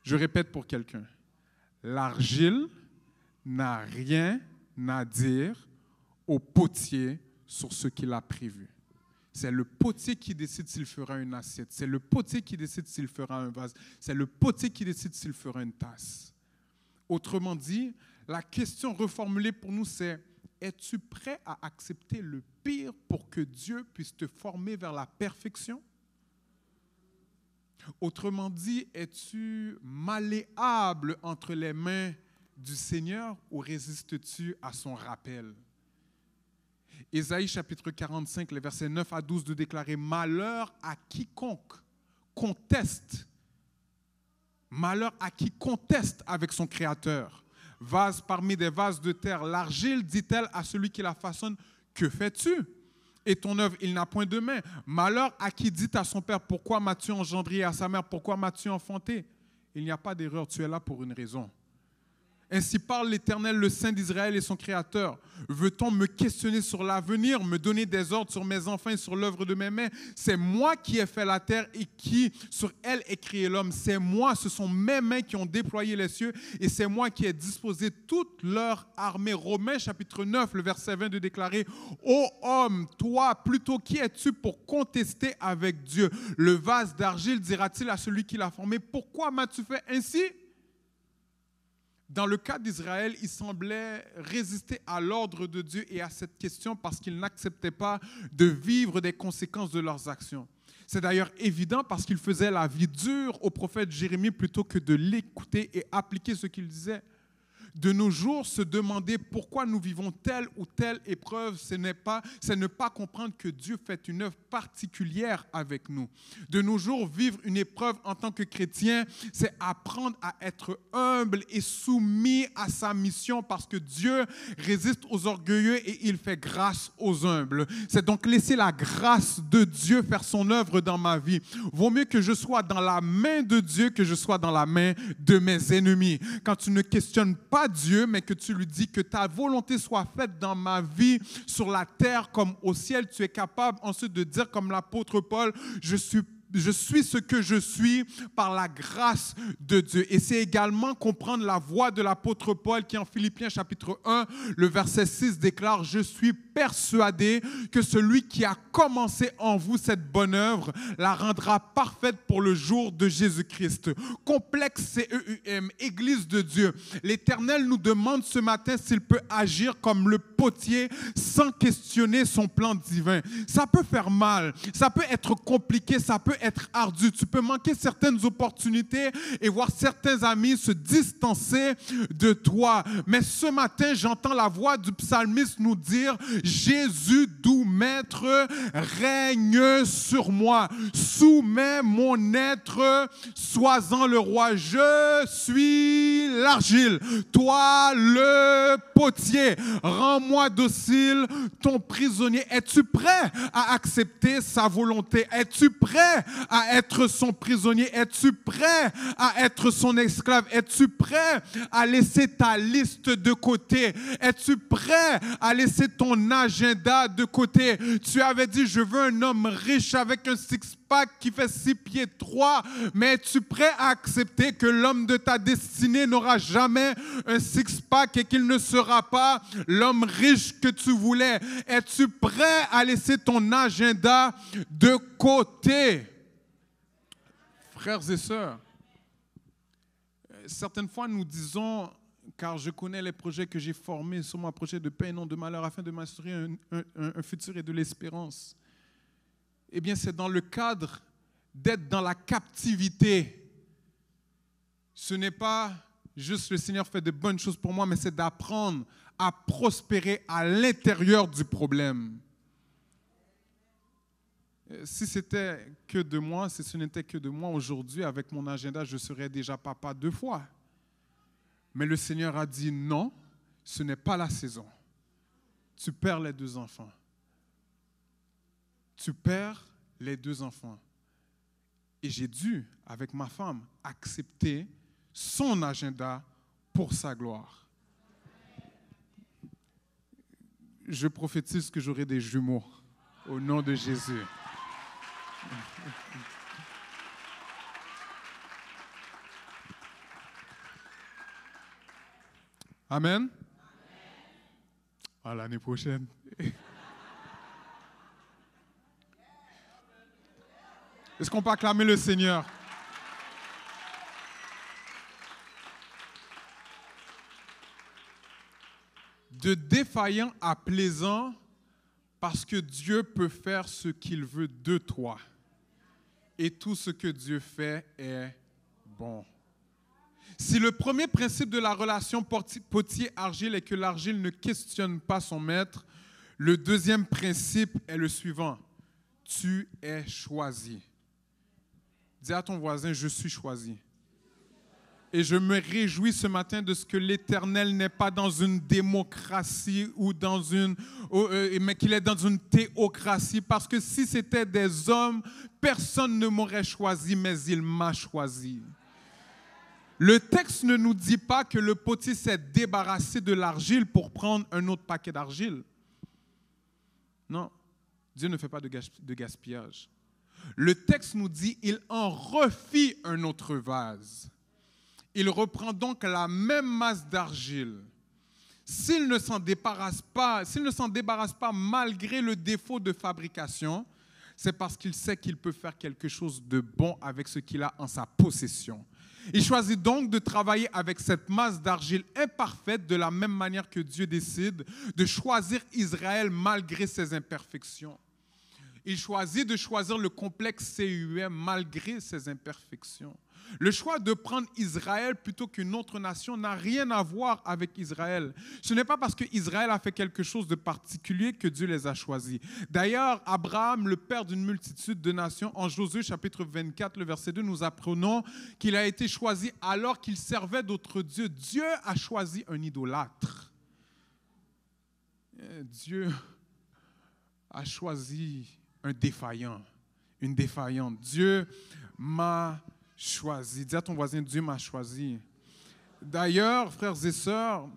Je répète pour quelqu'un. L'argile n'a rien à dire au potier sur ce qu'il a prévu. C'est le potier qui décide s'il fera une assiette. C'est le potier qui décide s'il fera un vase. C'est le potier qui décide s'il fera une tasse. Autrement dit, la question reformulée pour nous, c'est « Es-tu prêt à accepter le pire pour que Dieu puisse te former vers la perfection ?» Autrement dit, es-tu malléable entre les mains du Seigneur ou résistes-tu à son rappel? Ésaïe chapitre 45, les versets 9 à 12 de déclarer « Malheur à quiconque conteste, malheur à qui conteste avec son Créateur. Vase parmi des vases de terre, l'argile, dit-elle à celui qui la façonne, que fais-tu? Et ton œuvre, il n'a point de main. Malheur à qui dit à son père, pourquoi m'as-tu engendré, et à sa mère, pourquoi m'as-tu enfanté? Il n'y a pas d'erreur, tu es là pour une raison. Ainsi parle l'Éternel, le Saint d'Israël et son Créateur. Veut-on me questionner sur l'avenir, me donner des ordres sur mes enfants et sur l'œuvre de mes mains? C'est moi qui ai fait la terre et qui, sur elle, ai créé l'homme. C'est moi, ce sont mes mains qui ont déployé les cieux et c'est moi qui ai disposé toute leur armée. Romains chapitre 9, le verset 20 de déclarer « Ô homme, toi, plutôt qui es-tu pour contester avec Dieu? Le vase d'argile dira-t-il à celui qui l'a formé, pourquoi m'as-tu fait ainsi ?» Dans le cas d'Israël, ils semblaient résister à l'ordre de Dieu et à cette question parce qu'ils n'acceptaient pas de vivre des conséquences de leurs actions. C'est d'ailleurs évident parce qu'ils faisaient la vie dure au prophète Jérémie plutôt que de l'écouter et appliquer ce qu'il disait. De nos jours, se demander pourquoi nous vivons telle ou telle épreuve, c'est ne pas comprendre que Dieu fait une œuvre particulière avec nous. De nos jours, vivre une épreuve en tant que chrétien, c'est apprendre à être humble et soumis à sa mission parce que Dieu résiste aux orgueilleux et il fait grâce aux humbles. C'est donc laisser la grâce de Dieu faire son œuvre dans ma vie. Vaut mieux que je sois dans la main de Dieu que je sois dans la main de mes ennemis. Quand tu ne questionnes pas Dieu, mais que tu lui dis que ta volonté soit faite dans ma vie, sur la terre comme au ciel, tu es capable ensuite de dire comme l'apôtre Paul, je suis ce que je suis par la grâce de Dieu. Et c'est également comprendre la voix de l'apôtre Paul qui en Philippiens chapitre 1, le verset 6 déclare « Je suis persuadé que celui qui a commencé en vous cette bonne œuvre la rendra parfaite pour le jour de Jésus-Christ. » Complexe CEUM, Église de Dieu. L'Éternel nous demande ce matin s'il peut agir comme le potier sans questionner son plan divin. Ça peut faire mal, ça peut être compliqué, ça peut être ardu. Tu peux manquer certaines opportunités et voir certains amis se distancer de toi. Mais ce matin, j'entends la voix du psalmiste nous dire « Jésus, doux maître, règne sur moi. Soumets mon être, sois-en le roi. Je suis l'argile, toi le potier. Rends-moi docile, ton prisonnier. » Es-tu prêt à accepter sa volonté? Es-tu prêt à être son prisonnier? Es-tu prêt à être son esclave? Es-tu prêt à laisser ta liste de côté? Es-tu prêt à laisser ton agenda de côté? Tu avais dit, je veux un homme riche avec un six-pack qui fait 6 pieds 3, mais es-tu prêt à accepter que l'homme de ta destinée n'aura jamais un six-pack et qu'il ne sera pas l'homme riche que tu voulais? Es-tu prêt à laisser ton agenda de côté? Frères et sœurs, certaines fois nous disons, car je connais les projets que j'ai formés sur mon projet de paix et non de malheur, afin de m'assurer un futur et de l'espérance. Eh bien, c'est dans le cadre d'être dans la captivité. Ce n'est pas juste le Seigneur fait de bonnes choses pour moi, mais c'est d'apprendre à prospérer à l'intérieur du problème. Si c'était que de moi, si ce n'était que de moi aujourd'hui, avec mon agenda, je serais déjà papa 2 fois. Mais le Seigneur a dit non, ce n'est pas la saison. Tu perds les 2 enfants. Tu perds les 2 enfants. Et j'ai dû, avec ma femme, accepter son agenda pour sa gloire. Je prophétise que j'aurai des jumeaux au nom de Jésus. Amen. À l'année prochaine. Est-ce qu'on peut acclamer le Seigneur? De défaillant à plaisant, parce que Dieu peut faire ce qu'il veut de toi. Et tout ce que Dieu fait est bon. Si le premier principe de la relation potier-argile est que l'argile ne questionne pas son maître, le deuxième principe est le suivant. Tu es choisi. Dis à ton voisin, je suis choisi. Et je me réjouis ce matin de ce que l'Éternel n'est pas dans une démocratie ou mais qu'il est dans une théocratie. Parce que si c'était des hommes, personne ne m'aurait choisi, mais il m'a choisi. Le texte ne nous dit pas que le potier s'est débarrassé de l'argile pour prendre un autre paquet d'argile. Non, Dieu ne fait pas de gaspillage. Le texte nous dit qu'il en refit un autre vase. Il reprend donc la même masse d'argile. S'il ne s'en débarrasse pas malgré le défaut de fabrication, c'est parce qu'il sait qu'il peut faire quelque chose de bon avec ce qu'il a en sa possession. Il choisit donc de travailler avec cette masse d'argile imparfaite de la même manière que Dieu décide de choisir Israël malgré ses imperfections. Il choisit de choisir le complexe CUM malgré ses imperfections. Le choix de prendre Israël plutôt qu'une autre nation n'a rien à voir avec Israël. Ce n'est pas parce qu'Israël a fait quelque chose de particulier que Dieu les a choisis. D'ailleurs, Abraham, le père d'une multitude de nations, en Josué chapitre 24, le verset 2, nous apprenons qu'il a été choisi alors qu'il servait d'autres dieux. Dieu a choisi un idolâtre. Dieu a choisi un défaillant, une défaillante. Dieu m'a choisi. Dis à ton voisin, Dieu m'a choisi. D'ailleurs, frères et sœurs,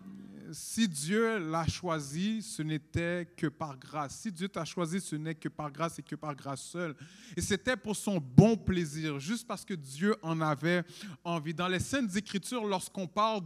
si Dieu l'a choisi, ce n'était que par grâce. Si Dieu t'a choisi, ce n'est que par grâce et que par grâce seule. Et c'était pour son bon plaisir, juste parce que Dieu en avait envie. Dans les Saintes Écritures, lorsqu'on parle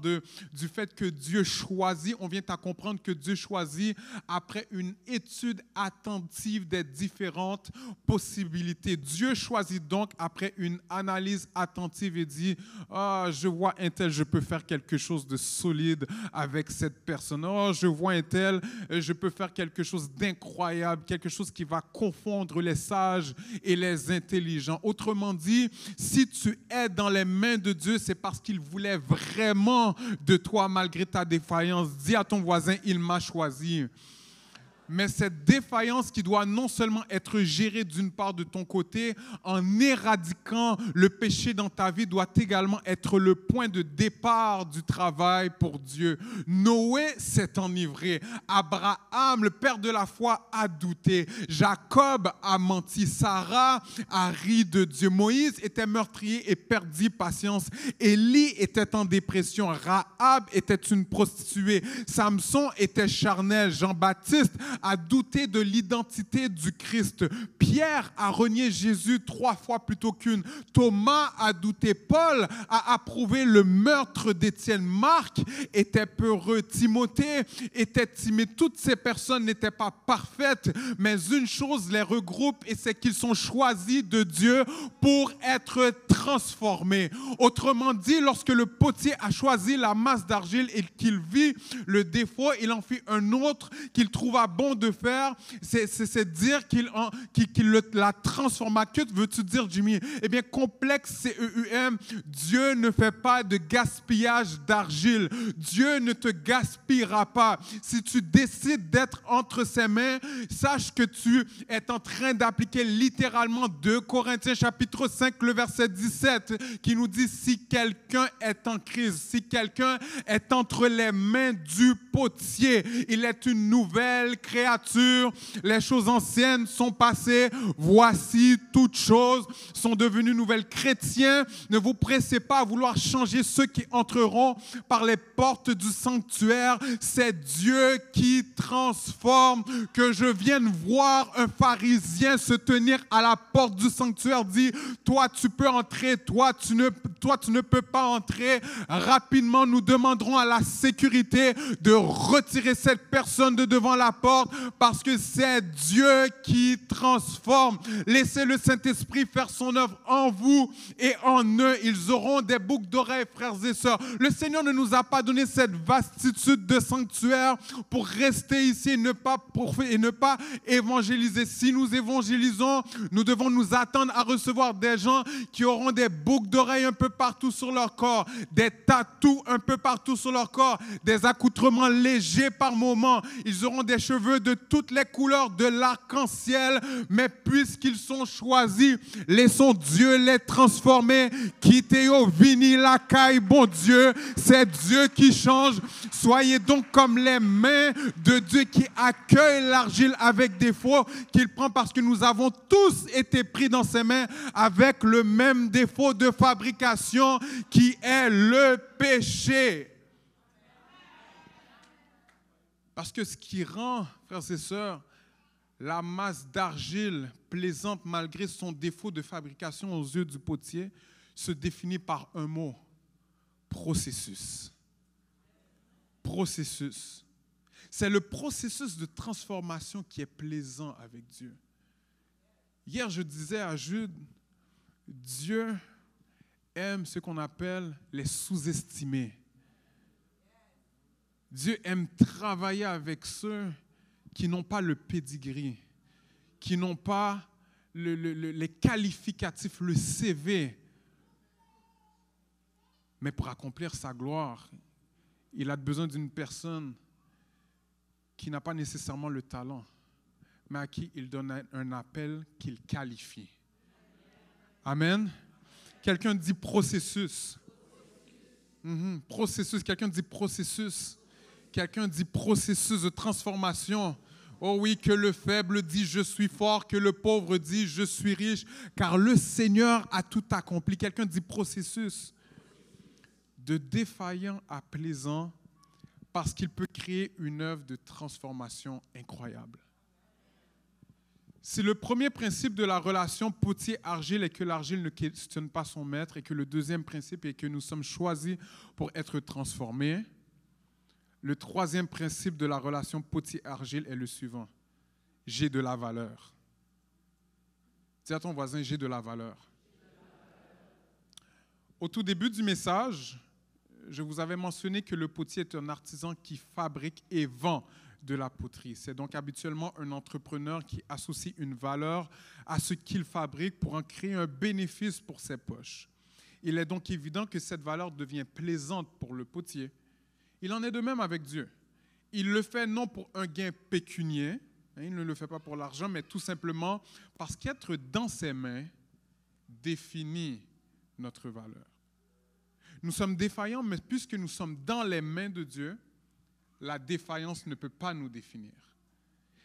du fait que Dieu choisit, on vient à comprendre que Dieu choisit après une étude attentive des différentes possibilités. Dieu choisit donc après une analyse attentive et dit « Ah, je vois un tel, je peux faire quelque chose de solide avec cette cette personne. Oh, je vois un tel, je peux faire quelque chose d'incroyable, quelque chose qui va confondre les sages et les intelligents. Autrement dit, si tu es dans les mains de Dieu, c'est parce qu'il voulait vraiment de toi malgré ta défaillance. Dis à ton voisin, il m'a choisi. Mais cette défaillance qui doit non seulement être gérée d'une part de ton côté, en éradiquant le péché dans ta vie, doit également être le point de départ du travail pour Dieu. Noé s'est enivré. Abraham, le père de la foi, a douté. Jacob a menti. Sarah a ri de Dieu. Moïse était meurtrier et perdit patience. Élie était en dépression. Rahab était une prostituée. Samson était charnel. Jean-Baptiste a douté de l'identité du Christ. Pierre a renié Jésus 3 fois plutôt qu'une. Thomas a douté. Paul a approuvé le meurtre d'Étienne. Marc était peureux. Timothée était timide. Toutes ces personnes n'étaient pas parfaites, mais une chose les regroupe et c'est qu'ils sont choisis de Dieu pour être transformés. Autrement dit, lorsque le potier a choisi la masse d'argile et qu'il vit le défaut, il en fit un autre qu'il trouva bon de faire, c'est dire qu'il la transforma. Que veux-tu dire, Jimmy? Eh bien, complexe, CEUM, Dieu ne fait pas de gaspillage d'argile. Dieu ne te gaspillera pas. Si tu décides d'être entre ses mains, sache que tu es en train d'appliquer littéralement 2 Corinthiens chapitre 5, le verset 17, qui nous dit si quelqu'un est en crise, si quelqu'un est entre les mains du potier, il est une nouvelle créature. Les choses anciennes sont passées. Voici, toutes choses sont devenues nouvelles. Chrétiens, ne vous pressez pas à vouloir changer ceux qui entreront par les portes du sanctuaire. C'est Dieu qui transforme. Que je vienne voir un pharisien se tenir à la porte du sanctuaire, dit, toi tu peux entrer, toi tu ne peux pas entrer. Rapidement, nous demanderons à la sécurité de retirer cette personne de devant la porte, parce que c'est Dieu qui transforme. Laissez le Saint-Esprit faire son œuvre en vous et en eux. Ils auront des boucles d'oreilles, frères et sœurs. Le Seigneur ne nous a pas donné cette vastitude de sanctuaire pour rester ici et ne pas évangéliser. Si nous évangélisons, nous devons nous attendre à recevoir des gens qui auront des boucles d'oreilles un peu partout sur leur corps, des tatous un peu partout sur leur corps, des accoutrements légers par moments. Ils auront des cheveux de toutes les couleurs de l'arc-en-ciel, mais puisqu'ils sont choisis, laissons Dieu les transformer. Quittez-o, vini la caille, bon Dieu, c'est Dieu qui change. Soyez donc comme les mains de Dieu qui accueillent l'argile avec défaut qu'il prend, parce que nous avons tous été pris dans ses mains avec le même défaut de fabrication qui est le péché. Parce que ce qui rend, frères et sœurs, la masse d'argile plaisante malgré son défaut de fabrication aux yeux du potier se définit par un mot: processus. Processus. C'est le processus de transformation qui est plaisant avec Dieu. Hier, je disais à Jude, Dieu aime ce qu'on appelle les sous-estimés. Dieu aime travailler avec ceux qui n'ont pas le pédigré, qui n'ont pas les qualificatifs, le CV. Mais pour accomplir sa gloire, il a besoin d'une personne qui n'a pas nécessairement le talent, mais à qui il donne un appel qu'il qualifie. Amen. Quelqu'un dit processus. Processus. Quelqu'un dit processus. Quelqu'un dit processus de transformation. Oh oui, que le faible dit je suis fort, que le pauvre dit je suis riche, car le Seigneur a tout accompli. Quelqu'un dit processus. De défaillant à plaisant, parce qu'il peut créer une œuvre de transformation incroyable. Si le premier principe de la relation potier-argile est que l'argile ne questionne pas son maître, et que le deuxième principe est que nous sommes choisis pour être transformés, le troisième principe de la relation potier-argile est le suivant: j'ai de la valeur. Dis à ton voisin, j'ai de la valeur. Au tout début du message, je vous avais mentionné que le potier est un artisan qui fabrique et vend de la poterie. C'est donc habituellement un entrepreneur qui associe une valeur à ce qu'il fabrique pour en créer un bénéfice pour ses poches. Il est donc évident que cette valeur devient plaisante pour le potier. Il en est de même avec Dieu. Il le fait non pour un gain pécuniaire, il ne le fait pas pour l'argent, mais tout simplement parce qu'être dans ses mains définit notre valeur. Nous sommes défaillants, mais puisque nous sommes dans les mains de Dieu, la défaillance ne peut pas nous définir.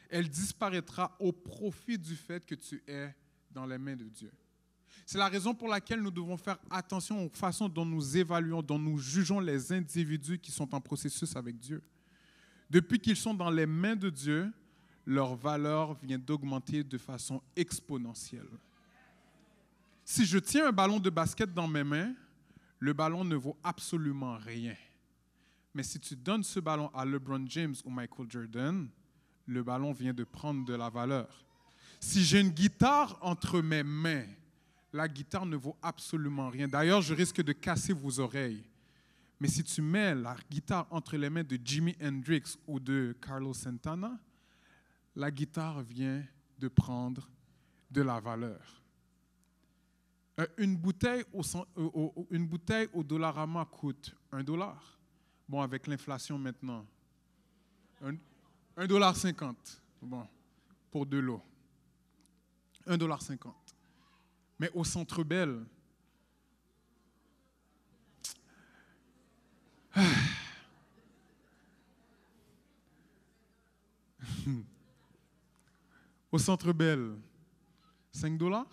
Elle disparaîtra au profit du fait que tu es dans les mains de Dieu. C'est la raison pour laquelle nous devons faire attention aux façons dont nous évaluons, dont nous jugeons les individus qui sont en processus avec Dieu. Depuis qu'ils sont dans les mains de Dieu, leur valeur vient d'augmenter de façon exponentielle. Si je tiens un ballon de basket dans mes mains, le ballon ne vaut absolument rien. Mais si tu donnes ce ballon à LeBron James ou Michael Jordan, le ballon vient de prendre de la valeur. Si j'ai une guitare entre mes mains, la guitare ne vaut absolument rien. D'ailleurs, je risque de casser vos oreilles. Mais si tu mets la guitare entre les mains de Jimi Hendrix ou de Carlos Santana, la guitare vient de prendre de la valeur. Une bouteille au Dollarama coûte $1. Bon, avec l'inflation maintenant, $1,50 bon, pour de l'eau. $1,50. Mais au Centre Bell, au Centre Bell, $5?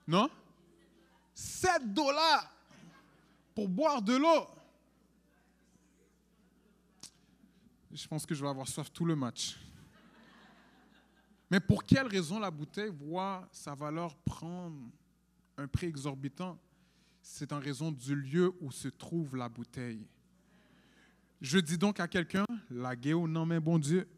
Non? $7 pour boire de l'eau. Je pense que je vais avoir soif tout le match. Mais pour quelle raison la bouteille voit sa valeur prendre un prix exorbitant? C'est en raison du lieu où se trouve la bouteille. Je dis donc à quelqu'un, la guéo non mais bon Dieu,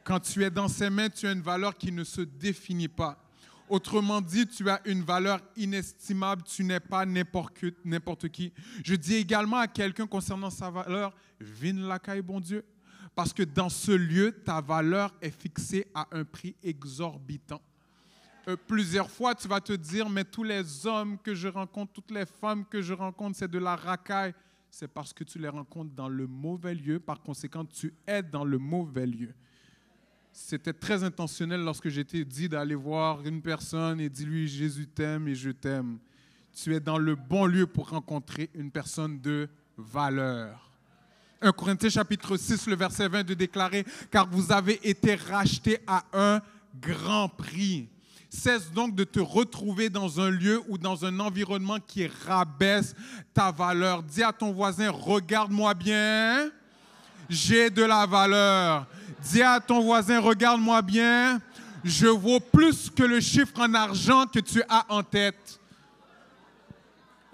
quand tu es dans ses mains, tu as une valeur qui ne se définit pas. Autrement dit, tu as une valeur inestimable, tu n'es pas n'importe qui. Je dis également à quelqu'un concernant sa valeur, vine la caille bon Dieu. Parce que dans ce lieu, ta valeur est fixée à un prix exorbitant. Plusieurs fois, tu vas te dire, mais tous les hommes que je rencontre, toutes les femmes que je rencontre, c'est de la racaille. C'est parce que tu les rencontres dans le mauvais lieu. Par conséquent, tu es dans le mauvais lieu. C'était très intentionnel lorsque j'étais dit d'aller voir une personne et dis-lui, Jésus t'aime et je t'aime. Tu es dans le bon lieu pour rencontrer une personne de valeur. 1 Corinthiens chapitre 6, le verset 20 de déclarer « Car vous avez été rachetés à un grand prix. Cesse donc de te retrouver dans un lieu ou dans un environnement qui rabaisse ta valeur. Dis à ton voisin « Regarde-moi bien, j'ai de la valeur. » Dis à ton voisin « Regarde-moi bien, je vaux plus que le chiffre en argent que tu as en tête. »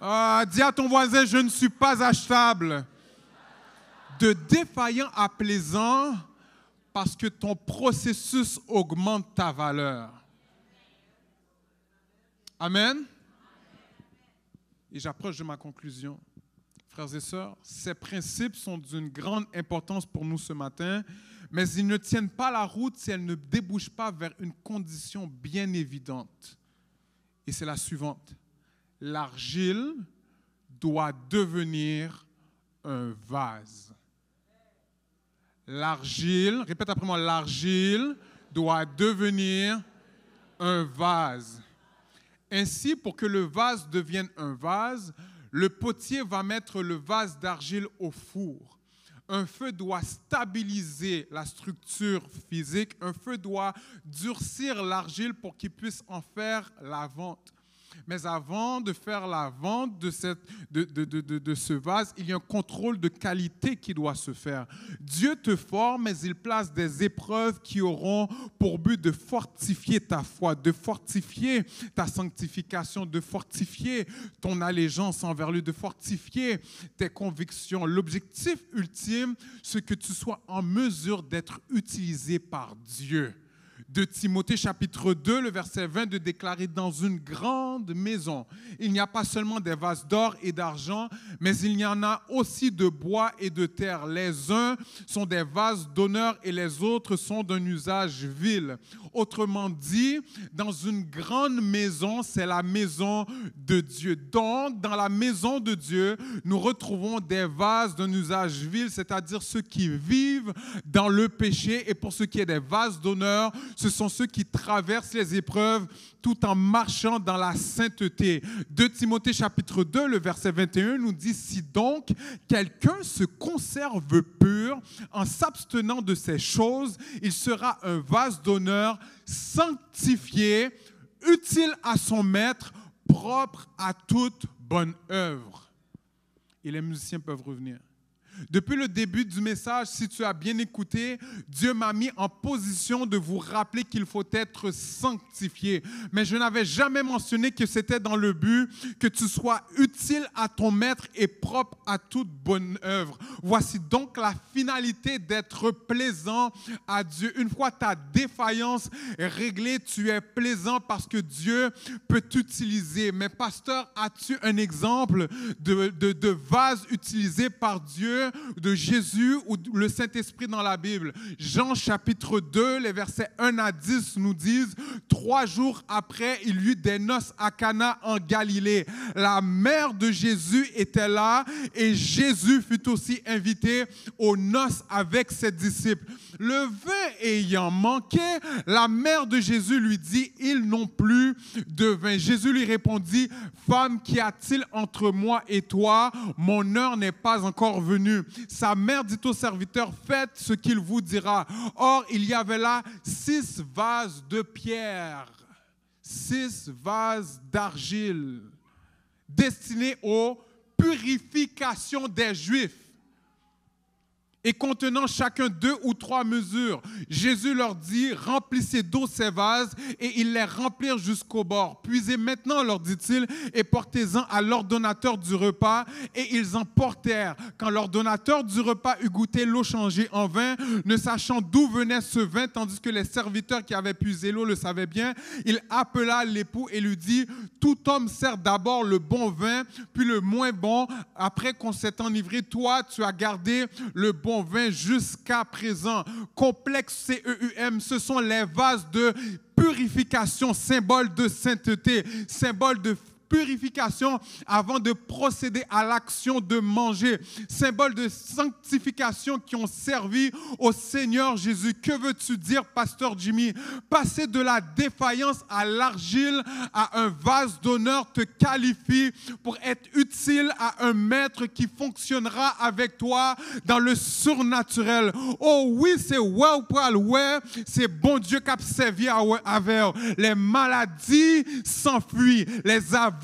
Dis à ton voisin « Je ne suis pas achetable. » De défaillant à plaisant parce que ton processus augmente ta valeur. Amen. Et j'approche de ma conclusion. Frères et sœurs, ces principes sont d'une grande importance pour nous ce matin, mais ils ne tiennent pas la route si elles ne débouchent pas vers une condition bien évidente. Et c'est la suivante. L'argile doit devenir un vase. L'argile, répète après moi, l'argile doit devenir un vase. Ainsi, pour que le vase devienne un vase, le potier va mettre le vase d'argile au four. Un feu doit stabiliser la structure physique, un feu doit durcir l'argile pour qu'il puisse en faire la vente. Mais avant de faire la vente de ce vase, il y a un contrôle de qualité qui doit se faire. Dieu te forme, mais il place des épreuves qui auront pour but de fortifier ta foi, de fortifier ta sanctification, de fortifier ton allégeance envers lui, de fortifier tes convictions. L'objectif ultime, c'est que tu sois en mesure d'être utilisé par Dieu. de Timothée chapitre 2, le verset 20, de déclarer: dans une grande maison, il n'y a pas seulement des vases d'or et d'argent, mais il y en a aussi de bois et de terre. Les uns sont des vases d'honneur et les autres sont d'un usage vil. Autrement dit, dans une grande maison, c'est la maison de Dieu. Donc, dans la maison de Dieu, nous retrouvons des vases d'un usage vil, c'est-à-dire ceux qui vivent dans le péché. Et pour ce qui est des vases d'honneur, ce sont ceux qui traversent les épreuves tout en marchant dans la sainteté. 2 Timothée chapitre 2, le verset 21 nous dit: si donc quelqu'un se conserve pur en s'abstenant de ces choses, il sera un vase d'honneur sanctifié, utile à son maître, propre à toute bonne œuvre. Et les musiciens peuvent revenir. Depuis le début du message, si tu as bien écouté, Dieu m'a mis en position de vous rappeler qu'il faut être sanctifié. Mais je n'avais jamais mentionné que c'était dans le but que tu sois utile à ton maître et propre à toute bonne œuvre. Voici donc la finalité d'être plaisant à Dieu. Une fois ta défaillance réglée, tu es plaisant parce que Dieu peut t'utiliser. Mais pasteur, as-tu un exemple de vase utilisé par Dieu, de Jésus ou le Saint-Esprit dans la Bible? Jean chapitre 2, les versets 1 à 10 nous disent: 3 jours après, il y eut des noces à Cana en Galilée. La mère de Jésus était là et Jésus fut aussi invité aux noces avec ses disciples. Le vin ayant manqué, la mère de Jésus lui dit: ils n'ont plus de vin. Jésus lui répondit: femme, qu'y a-t-il entre moi et toi? Mon heure n'est pas encore venue. Sa mère dit au serviteur: faites ce qu'il vous dira. Or, il y avait là 6 vases de pierre, 6 vases d'argile, destinés aux purifications des Juifs, et contenant chacun 2 ou 3 mesures. Jésus leur dit: remplissez d'eau ces vases, et ils les remplirent jusqu'au bord. Puisez maintenant, leur dit-il, et portez-en à l'ordonnateur du repas. Et ils en portèrent. Quand l'ordonnateur du repas eut goûté l'eau changée en vin, ne sachant d'où venait ce vin, tandis que les serviteurs qui avaient puisé l'eau le savaient bien, il appela l'époux et lui dit: tout homme sert d'abord le bon vin, puis le moins bon. Après qu'on s'est enivré, toi, tu as gardé le bon vin jusqu'à présent. Complexe CEUM, ce sont les vases de purification, symbole de sainteté, symbole de purification avant de procéder à l'action de manger, symbole de sanctification qui ont servi au Seigneur Jésus. Que veux-tu dire, pasteur Jimmy? Passer de la défaillance à l'argile à un vase d'honneur te qualifie pour être utile à un maître qui fonctionnera avec toi dans le surnaturel. Oh oui, c'est c'est bon Dieu qui a servi avec. Les maladies s'enfuient, les aveugles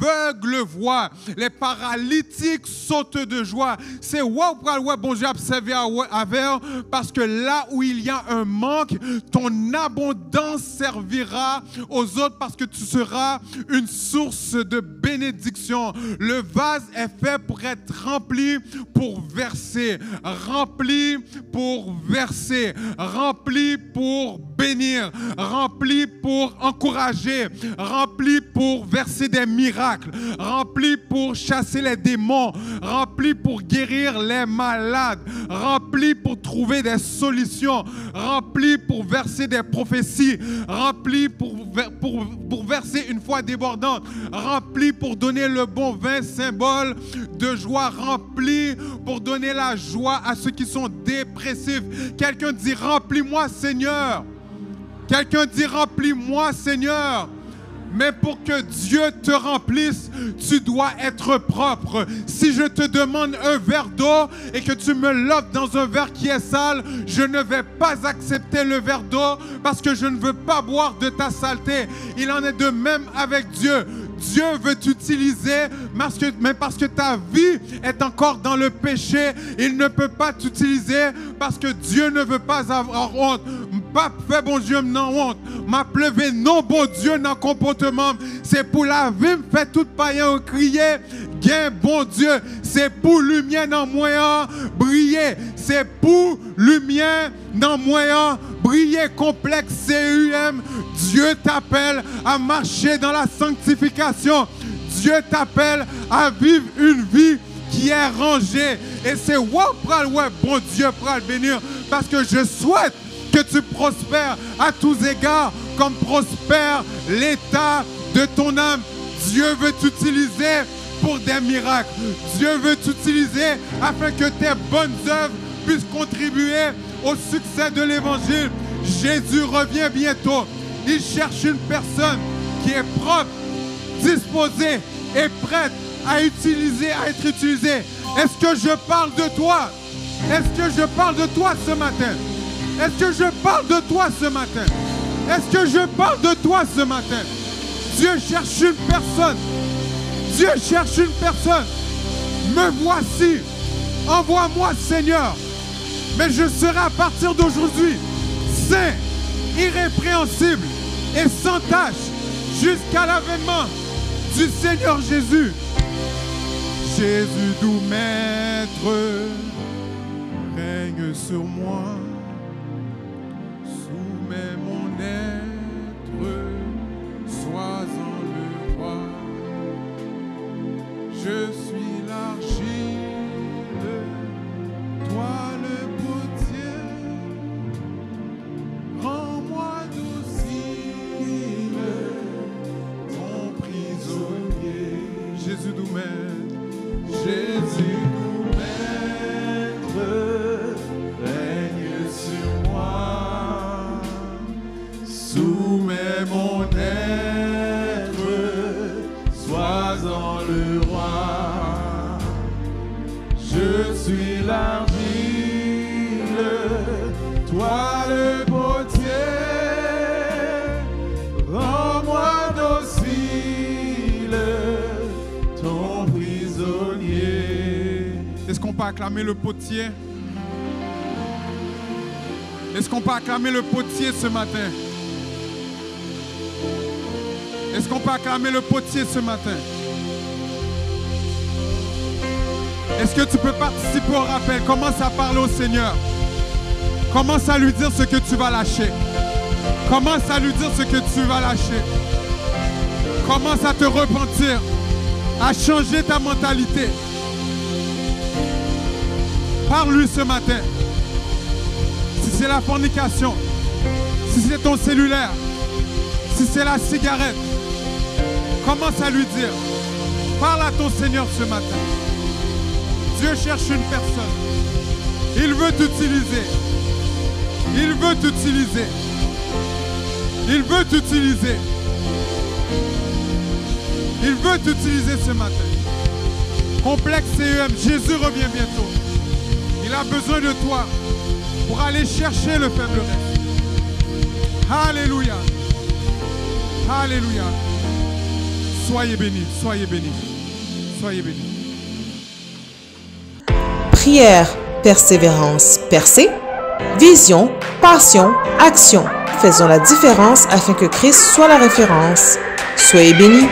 voient, les paralytiques sautent de joie. C'est bon Dieu observé avec, parce que là où il y a un manque, ton abondance servira aux autres parce que tu seras une source de bénédiction. Le vase est fait pour être rempli pour verser, rempli pour verser, rempli pour bénir, rempli pour encourager, rempli pour verser des miracles, rempli pour chasser les démons, rempli pour guérir les malades, rempli pour trouver des solutions, rempli pour verser des prophéties, rempli pour verser une foi débordante, rempli pour donner le bon vin, symbole de joie, rempli pour donner la joie à ceux qui sont dépressifs. Quelqu'un dit: remplis-moi, Seigneur. Quelqu'un dit: remplis-moi, Seigneur. Mais pour que Dieu te remplisse, tu dois être propre. Si je te demande un verre d'eau et que tu me l'offres dans un verre qui est sale, je ne vais pas accepter le verre d'eau parce que je ne veux pas boire de ta saleté. Il en est de même avec Dieu. Dieu veut t'utiliser, mais parce que ta vie est encore dans le péché, il ne peut pas t'utiliser parce que Dieu ne veut pas avoir honte. Pas fait bon Dieu n'a honte. M'a pleuvé non bon Dieu n'a comportement. C'est pour la vie me fait tout païen crier. Gain bon Dieu, c'est pour lumière dans moyen briller. C'est pour lumière dans moyen briller. Priez complexe CUM. Dieu t'appelle à marcher dans la sanctification. Dieu t'appelle à vivre une vie qui est rangée. Et c'est bon Dieu pour le bénir. Parce que je souhaite que tu prospères à tous égards comme prospère l'état de ton âme. Dieu veut t'utiliser pour des miracles. Dieu veut t'utiliser afin que tes bonnes œuvres puissent contribuer au succès de l'évangile. Jésus revient bientôt. Il cherche une personne qui est propre, disposée et prête à être utilisée. Est-ce que je parle de toi? Est-ce que je parle de toi ce matin? Est-ce que je parle de toi ce matin? Est-ce que je parle de toi ce matin? Dieu cherche une personne. Dieu cherche une personne. Me voici. Envoie-moi, Seigneur. Mais je serai à partir d'aujourd'hui saint, irrépréhensible et sans tache jusqu'à l'avènement du Seigneur Jésus. Jésus, doux maître, règne sur moi. Soumets mon être, sois-en le roi. Je suis l'argile, toi le potier. Rends-moi docile, ton prisonnier. Jésus nous maître, Jésus nous maître, règne sur moi. Soumets mon être, sois-en le roi. Je suis l'argile, toi le potier. Rends-moi docile, ton prisonnier. Est-ce qu'on peut acclamer le potier? Est-ce qu'on peut acclamer le potier ce matin? Est-ce qu'on peut acclamer le potier ce matin? Est-ce que tu peux participer au rappel? Commence à parler au Seigneur. Commence à lui dire ce que tu vas lâcher. Commence à lui dire ce que tu vas lâcher. Commence à te repentir, à changer ta mentalité. Parle-lui ce matin. Si c'est la fornication, si c'est ton cellulaire, si c'est la cigarette, commence à lui dire. Parle à ton Seigneur ce matin. Dieu cherche une personne. Il veut t'utiliser. Il veut t'utiliser. Il veut t'utiliser. Il veut t'utiliser ce matin. Complexe CEM, Jésus revient bientôt. Il a besoin de toi pour aller chercher le faible reste. Alléluia. Alléluia. Soyez bénis, soyez bénis, soyez bénis. Prière, persévérance, percée. Vision, passion, action. Faisons la différence afin que Christ soit la référence. Soyez bénis.